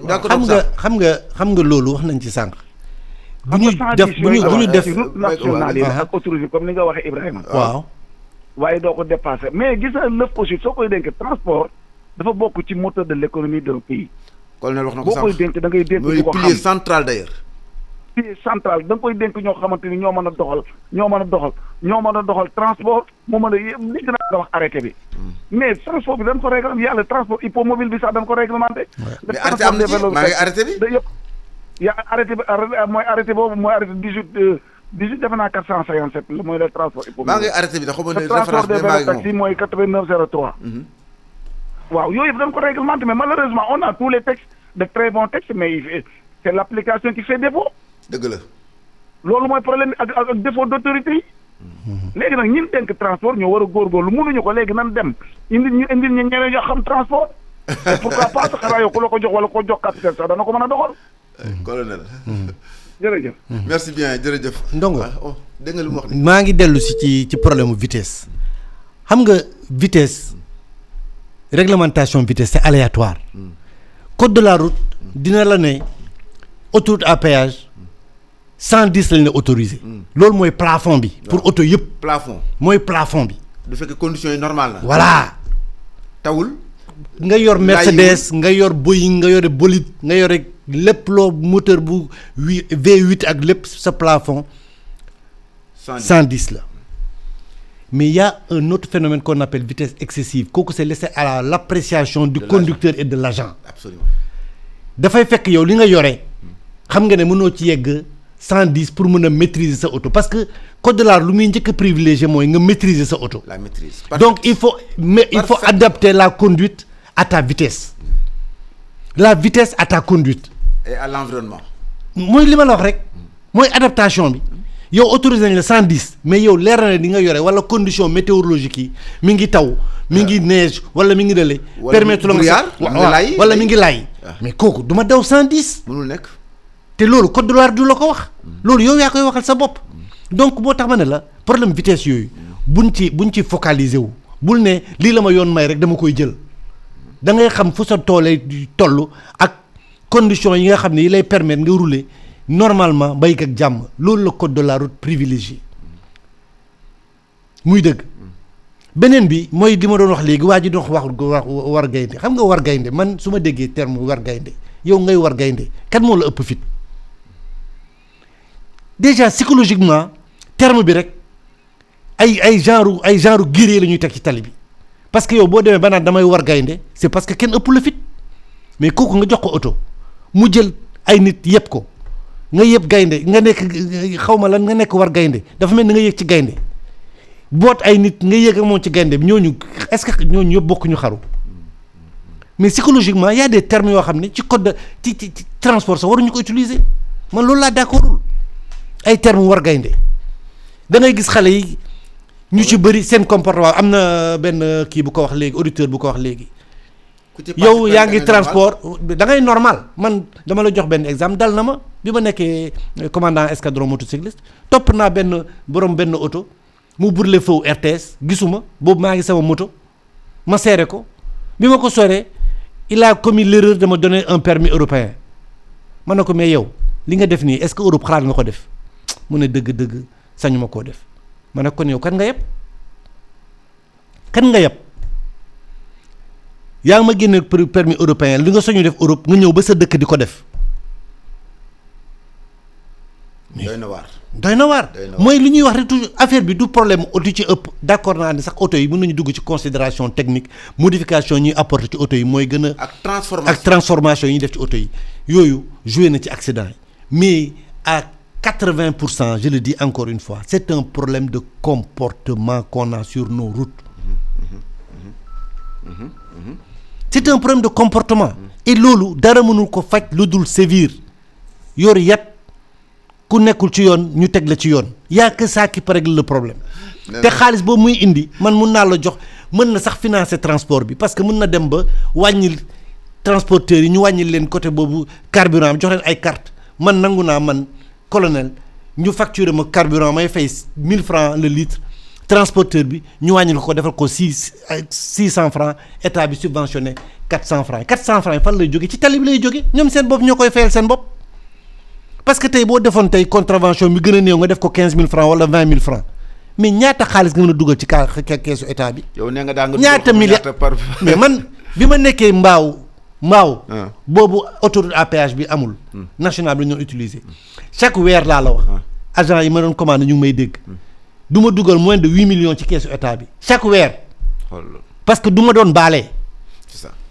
xam nga loolu wax nañ ci sànq. bu ñu def national yi ak autoroute comme ni nga waxee Ibrahima. waaw. waaye doo ko dépassé mais gis na lëf aussi soo koy dénk transport dafa bokk ci moteur de l'économie d'un pays. colonel wax na ko boo koy dénk da ngay dénk mooy pilier central d'ailleurs. pied central da nga koy dénk ñoo xamante ni ñoo mën a doxal transport moo mën a li gën a wax arrêté bi mais transport bi dañ ko réglementé yàlla transport hippomobile bi sax dañ ko réglementé. mais arrêté am na ci maa ngi arrêté bi. yëpp yaa arrêté bi mooy arrêté boobu mooy arrêté 18 defe naa 457 mooy le transport hippomobile. maa ngi arrêté bi da xaw ma ne référence bi maa ngi moom taxi mooy 8903. waaw yooyu yëpp dañ ko réglementé mais malheureusement on a tous les textes de très bons textes mais c'est l'application qui fait défaut. dëgg la. loolu mooy problème ak défaut d'autorité yi. léegi nag ñun dénk transport ñoo war a góorgóorlu mënuñu ko léegi nan dem indil ñu ñeneen ñoo xam transport. pourquoi pas xanaa yow ku la ko jox wala ko jox capitaine sax dana ko mën a doxal. colonel. jërëjëf. merci bien jërëjëf. Ndongo dégg nga lu mu wax maa ngi dellu si ci problème vitesse xam nga vitesse réglementation vitesse c'est aléatoire. code de la route dina la ne autoroute à péage 110 lañ la autorisé. loolu mooy plafond bi. pour auto yëpp. plafond mooy plafond bi. du fekk conditions yi normales la. voilà. tawul. nga yor Mercedes nga yor Boeing nga yore bolide nga yore lépp loo moteur bu V8 ak lépp sa plafond 110 la mais il y a un autre phénomène qu'on appelle vitesse excessive kooku c'est laissé à l'appréciation du conducteur et de l'agent. Absolument. dafay fekk yow li nga yore xam nga ne mënoo ci yegg 110 pour mën a maîtriser sa auto parce que code de la route lu muy njëkk a privilégié mooy nga maîtriser sa auto. La maîtrise. Donc il faut adapter la conduite à ta vitesse. La vitesse à ta conduite. Et à l'environnement. mooy li ma la wax rek mooy adaptation bi yow autorisé nañ la 110 mais yow leer na ne di nga yore wala condition météorologique yi mi ngi taw mi ngi neige wala mi ngi dale permettre la nga wala mi ngi laay mais kooku du ma daw 110 mënul nekk te loolu code de la route du la ko wax loolu yow yaa koy waxal sa bopp donc moo tax ma ne la problème vitesse yooyu buñ ci focaliser wu bul ne lii la ma yoon may rek dama koy jël da ngay xam fu sa toolee toll ak conditions yi nga xam ne yi lay permettre nga rouler normalement bay ak jàmm loolu la code de la route privilégié muy dëgg beneen bi mooy li ma doon wax léegi waa ji doon wax war gaynde xam nga war gaynde man su ma déggee terme war gaynde yow ngay war gaynde kan moo la ëpp fit déjà psychologiquement terme bi rek ay genre guerrier la ñuy teg ci tali bi parce que yow boo demee ba naan damay war gaynde c'est parce que kenn ëpp la fit mais kooku nga jox ko oto mu jël ay nit yëpp ko nga yëpp gaynde nga nekk xaw ma lan nga nekk war gaynde dafa mel ni nga yëg ci gaynde boot ay nit nga yëg ak moom ci gaynde bi ñooñu est-ce que ñooñu yëpp bokkuñu xaru mais psychologiquement y a des termes yoo xam ne ci code de ci transport sax waruñu ko utiliser man loolu laa d'accordul ay termes war gaynde da ngay gis xale yi ñu ci bëri seen comportement am na benn kii bu ko wax léegi auditeur bu ko wax léegi yow yaa ngi transport da ngay normal man dama la jox benn exemple dal na ma bi ma nekkee commandant escadron motocycliste topp naa benn borom benn oto mu brûlé feu RTS gisuma boobu maa ngi sama moto ma seere ko bi ma ko soree il a commis l'erreur de me donner un permis européen ma ne ko mais yow li nga def nii est-ce que Europe xalaat nga ko def mu ne dëgg-dëgg sañu ma koo def ma ne kon yow kan nga yeb yaa ngi ma génne permis européen li nga soñu def Europe nga ñëw ba sa dëkk di ko def. doy na waar mooy li ñuy wax rek toujours affaire bi du problème auto ci ëpp d'accord naa ne sax auto yi mën nañu dugg ci considération technique modification ñuy apporter ci auto yi mooy gën a. ak transformation yi ñuy def ci auto yi yooyu joué na ci accident yi mais à 80% je le dis encore une fois c'est un problème de comportement qu'on a sur nos routes. C'est un problème de comportement et loolu dara mënul ko faj lu dul sévir yor yat ku nekkul ci yoon ñu teg la ci yoon y a que ça qui peut régler le problème te xaalis boobu muy indi man mun naa la jox mën na sax financer transport bi parce que mën na dem ba wàññil transporteurs yi ñu wàññil leen côté boobu carburant jox leen ay carte man nangu naa man colonel ñu facturer ma carburant may fay 1000 francs le litre transporteur bi ñu wàññil ko defal ko 600 francs état bi subventionné 400 francs 400 francs yi fan lay jóge ci tali bi lay jóge ñoom seen bopp ñoo koy fayal seen bopp parce que tey boo defoon tey contravention bi gën a néew nga def ko 15000 francs wala 20000 francs mais ñaata xaalis nga mën a dugal ci keesu état bi. yow nee nga daa nga ñaata milliards mais man bi ma nekkee mbaaw Mbao boobu autoroute à péage bi amul national bi la ñu utiliser chaque weer laa la wax agent yi ma doon commandé ñu ngi may dégg du ma dugal moins de 8 millions ci keesu état bi chaque weer parce que du ma doon baalee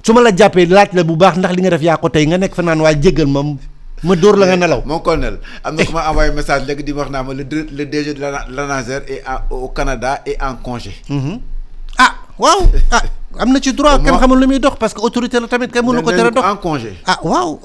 su ma la jàppee laaj la bu baax ndax li nga def yaa ko tey nga nekk fa naan waa jéggal ma dóor la nga nelaw. mon colonel am na ku ma envoyé message léegi di wax naa ma le DG de l'ANASER est au Canada et en congé. Ah waaw am na ci droit kenn xamul lu muy dox parce que autorité la tamit kenn mënu ko tere dox en congé. Waaw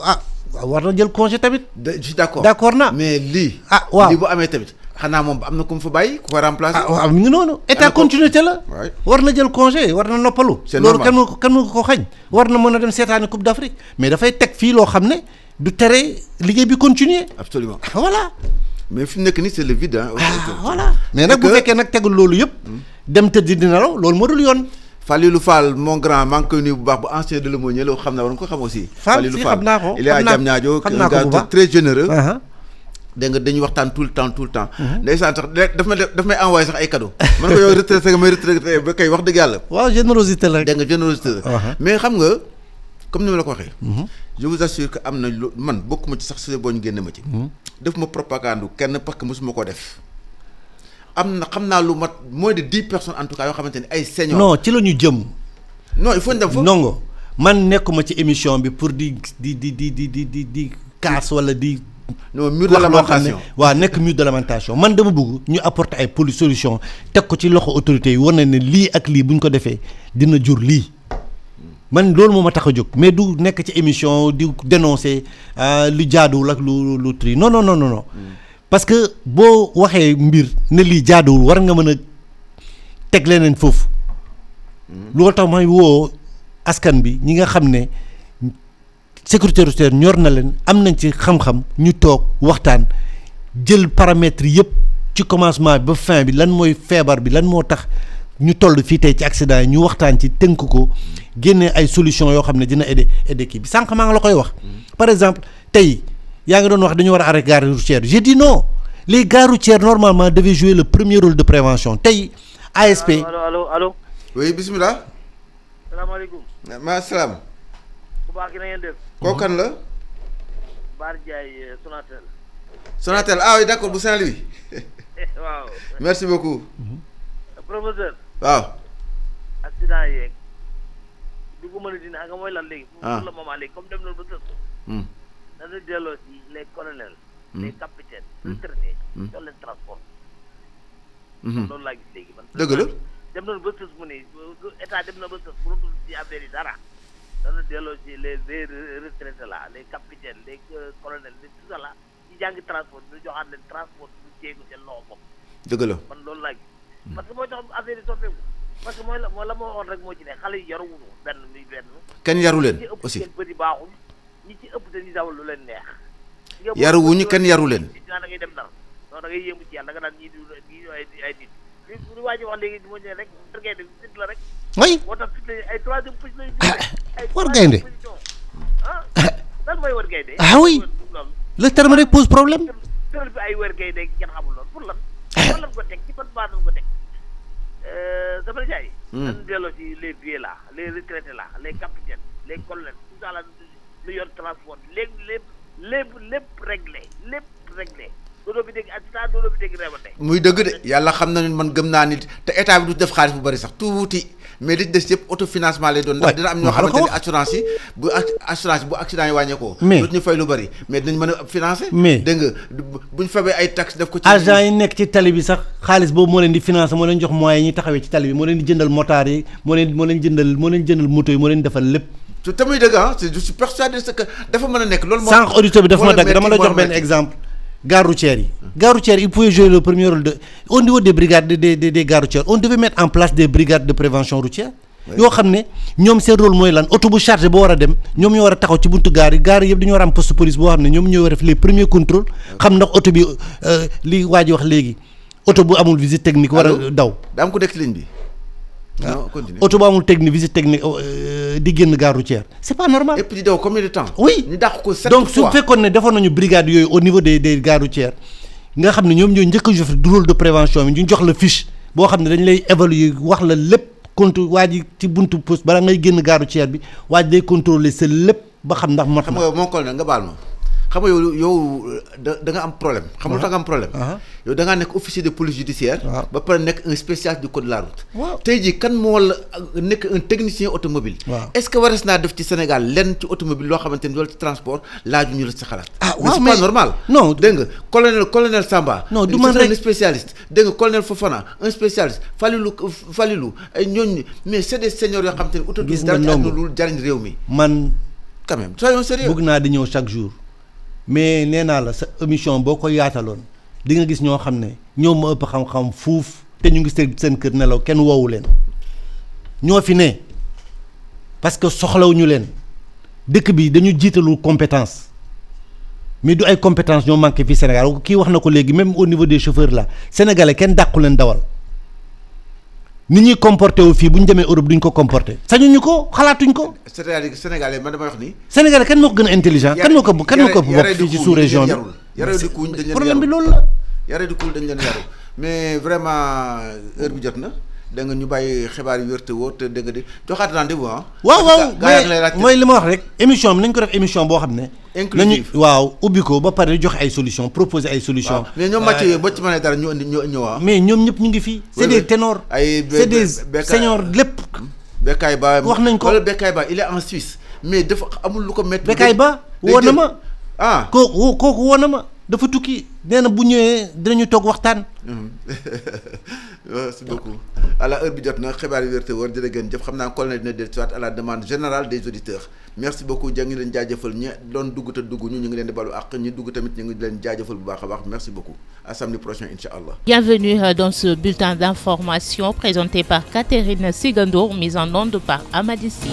war na jël congé tamit. je suis d'accord naa mais lii. Waaw lii bu amee tamit xanaa moom am na ku mu fa bàyyi ku ko remplacer. waaw mi ngi noonu état continuité la. war na jël congé war na noppalu. c'est normal loolu kenn mënu ko xañ. war na mën a dem seetaani Coupe d'Afrique mais dafay teg fii loo xam ne du tere liggéey bi continuer. absolument voilà. mais fi mu nekk nii c'est le vide voilà mais nag bu fekkee nag tegul loolu yëpp. dem tëdd di nelaw loolu moo dul yoon. Falilou Fall mon grand maa ngi koy nuyu bu baax bu ancien de l'aumônier la xam na war nga ko xam aussi. Falilou Fall xam naa ko il est à Diamniadio un gars très généreux. dégg nga dañuy waxtaan tout le temps. ndeysaan sax daf may envoyé sax ay cadeaux. man ko yow retraité nga may retraité ba kay wax dëgg yàlla. waaw générosité la. dégg nga générosité la. mais xam nga comme ni ma la ko waxee. je vous assure que am na lu man bokkuma ci sax su boo ñu génne ma ci. def ma propagande kenn parce que mosuma ko def. am na xam naa lu mat moins de 10 personnes en tout cas yoo xamante ni ay seniors. non ci la ñu jëm. non il faut ñu dem foofu. nongo man nekkuma ci émission bi pour di kaas wala di. non mur de lamentation waaw nekk mur de lamentation man dama bëgg ñu apporter ay solution teg ko ci loxo autorités yi war na ne lii ak lii bu ñu ko defee dina jur lii man loolu moo ma tax a jóg mais du nekk ci émission di dénoncer lu jaaduwul ak lu tri non. parce que boo waxee mbir ne lii jaaduwul war nga mën a teg leneen foofu loolu tax may woo askan bi ñi nga xam ne sécurité routière ñor na leen am nañ ci xam-xam ñu toog waxtaan jël paramètres yëpp ci commencement bi ba fin bi lan mooy feebar bi lan moo tax ñu toll fii tey ci accident yi ñu waxtaan ci tënk ko génne ay solutions yoo xam ne dina aider kii bi sànq maa ngi la koy wax par exemple tey yaa ngi doon wax dañu war a arrêter gare routière j'ai dit non les gares routières normalement devaient jouer le premier rôle de prévention tey ASP. allo. oui bismillah. salaamaaleykum. maaleykum. bu baax gi na ngeen def. kooku kan la. Baar Ndiaye Sonatel. Sonatel ah oui d'accord bu Saint-Louis. waaw. merci beaucoup. professeur. waaw. accident yeeg du ko mën a dina nga mooy lan léegi. pour le moment léegi comme dem na ba tës. dañu delloo si les colonels. les capitaines. retraités. jox leen transport. loolu laa gis léegi man. dëgg la. dem nañu ba tës mu ne état dem na ba tës bu dul ci affaire yi dara. dañu delloo si les retraités là les capitaines les colonels les tout ça là ñu jàngi transport ñu joxaat leen transport ñu jéegu seen loxo bopp. dëgg la man loolu laa gis. parce que mooy tax affaire yi soppeeku parce que mooy la moo waxoon rek moo ci ne xale yi yaruwuñu benn muy benn. kenn yaru leen aussi ñi ci ëpp seen bëri baaxul ñi ci ëpp dañuy dawal lu leen neex. yaruwuñu kenn yaru leen. da ngay dem nar non da ngay yéemu ci yàlla da nga naan ñii ay nit li waa ji wax léegi di ma ñëw rek dërgay de sit la rek. oui moo tax fit ay troisième position ay war gaynde lan mooy war gaynde oui le terme rek pose problème. tëral bi ay war gaynde kenn xamul loolu pour lan fan lañ ko teg ci ban base lañ ko teg sama jaay dañ delloo ci les vieux là les retraités là les capitaines les colonels tout ça là lu yor transport bi lépp réglé doodoo bi dégg accident doodoo bi dégg réewante muy dëgg de yàlla xam na ne man gëm naa nit te état bi du def xaalis bu bari sax tuuti mais li des yëpp autofinancement lay doon ndax dina am ñoo xamante ni assurance yi bu accident yi wàññeekoo dootu ñu fay lu bari mais dinañ mën a financer mais dégg nga buñ fabee ay taxes def ko ci agent yi nekk ci tali bi sax xaalis boobu moo leen di financer moo leen jox moyens yi ñuy taxawee ci tali bi moo leen di jëndal motard yi moo leen jëndal moto yi moo leen defal lépp te muy dëgg je suis persuadé que dafa mën a nekk loolu moo sànq auditeur bi dafa ma dagg dama la jox benn exemple gare routière yi gare routière il pouvait jouer le premier rôle au niveau des brigades des gares routières on devait mettre en place des brigades de prévention routière yoo xam ne ñoom seen rôle mooy lan oto bu chargé boo war a dem ñoom ñoo war a taxaw ci buntu gaar yi yëpp dañoo war a am poste police boo xam ne ñoom ñoo war a def les premiers contrôles xam ndax oto bi li waa ji wax léegi oto bu amul visite technique war a daw daa am ko nekk ci ligne bi oto bu amul visite technique di génn gare routière c'est pas normal. et puis di daw combien de temps. oui ñu dàq ko 7 fois donc su fekkoon ne defoon nañu brigade yooyu au niveau des gares routières nga xam ne ñoom ñooy njëkk a jox rôle de prévention bi ñu jox la fiche boo xam ne dañ lay évaluer wax la lépp waa ji ci buntu poste bala ngay génn gaaru ceer bi waa ji day contrôler sa lépp ba xam ndax mot xam nga moo colonel nga baal ma xam nga yow da nga am problème xam nga tax nga am problème yow da ngaa nekk officier de police judiciaire ba pare nekk un spécialiste du code de la route tey jii kan moo la nekk un technicien automobile est-ce que wares naa def ci Sénégal lenn ci automobile loo xamante ni loolu ci transport laaju ñu la sa xalaat mais c'est pas normal non dégg nga colonel Samba non du man rek un spécialiste dégg nga colonel Fofana un spécialiste Falilou ay ñooñu mais c'est des seniors yoo xamante ni automobile dara ci àdduna lu jariñ réew mi man quand même soyons sérieux bëgg naa di ñëw chaque jour mais nee naa la sa émission boo ko yaataloon di nga gis ñoo xam ne ñoo ma ëpp xam-xam fuuf te ñu ngi seen kër nelaw kenn woowu leen ñoo fi ne parce que soxlawuñu leen dëkk bi dañu jiitalul compétence mais du ay compétence ñoo manqué fii Sénégal kii wax na ko léegi même au niveau des chauffeurs là sénégalais kenn dàqu leen dawal ni ñuy comporté wu fii bu ñu demee Europe duñ ko comporté sañuñu ko xalaatuñ ko. c'est-à-dire sénégalais man damay wax ni. sénégalais kan moo ko gën a intelligent. kan moo ko bokk fii ci sous région bi. yaree di kuuñ dañ leen problème bi loolu la. yaree di kuuñ dañ leen yaru mais vraiment heure bi jot na da nga ñu bàyyi xibaar yu wér te wóor te da nga di joxaat rendez-vous ah. waaw mooy li ma wax rek émission bi nañ ko def émission boo xam ne. inclusive waaw ubbi ko ba pare joxe ay solutions proposer ay solutions. mais ñoom màcc yooyu boo ci mënee dara ñu indi ñëw mais ñoom ñëpp ñu ngi fii. c'est des ténors c'est des seniors lépp. Bekay Ba wax nañ ko wala Bekay Ba il est en Suisse mais dafa amul lu ko métti. Bekay Ba woo na ma kooku woo na ma dafa tukki nee na bu ñëwee dinañu toog waxtaan. Merci beaucoup alors heure bi jot na xibaar yi wér te wóor jërë ngeen jëf xam naa colonel dina dellu si waat à la demande générale des auditeurs merci beaucoup ja ngi leen jaajëfal ñi doon dugg te dugg ñu ngi leen di balu àq ñi dugg tamit ñu ngi leen jaajëfal bu baax a baax merci beaucoup à samedi prochain inch'Allah. Bienvenue dans ce bulletin d'information présenté par Catherine Sigandour, mise en onde par Amadissi.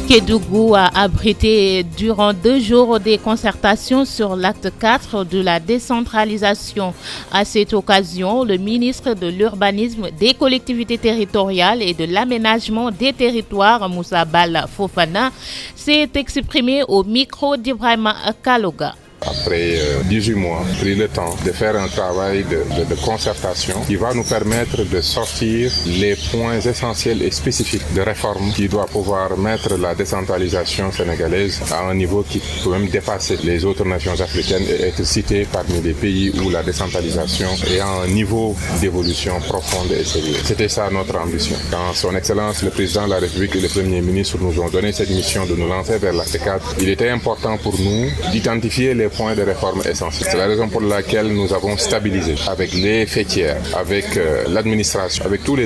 Kédougou a abrité durant 2 jours des concertations sur l'acte 4 de la décentralisation. À cette occasion, le ministre de l'Urbanisme, des collectivités territoriales et de l'aménagement des territoires, Moussa Bal Fofana, s'est exprimé au micro d'Ibrahima Kaloga. Après 18 mois, pris le temps de faire un travail de concertation qui va nous permettre de sortir les points essentiels et spécifiques de réforme qui doit pouvoir mettre la décentralisation sénégalaise à un niveau qui peut même dépasser les autres nations africaines et être cité parmi les pays où la décentralisation est à un niveau d'évolution profonde et sérieux. C'était ça notre ambition. Quand son Excellence le Président de la République et le Premier ministre nous ont donné cette mission de nous lancer vers l'acte 4, il était important pour nous d'identifier les points de réforme essentiels. C'est la raison pour laquelle nous avons stabilisé avec les fêtières, avec l'administration, avec tous les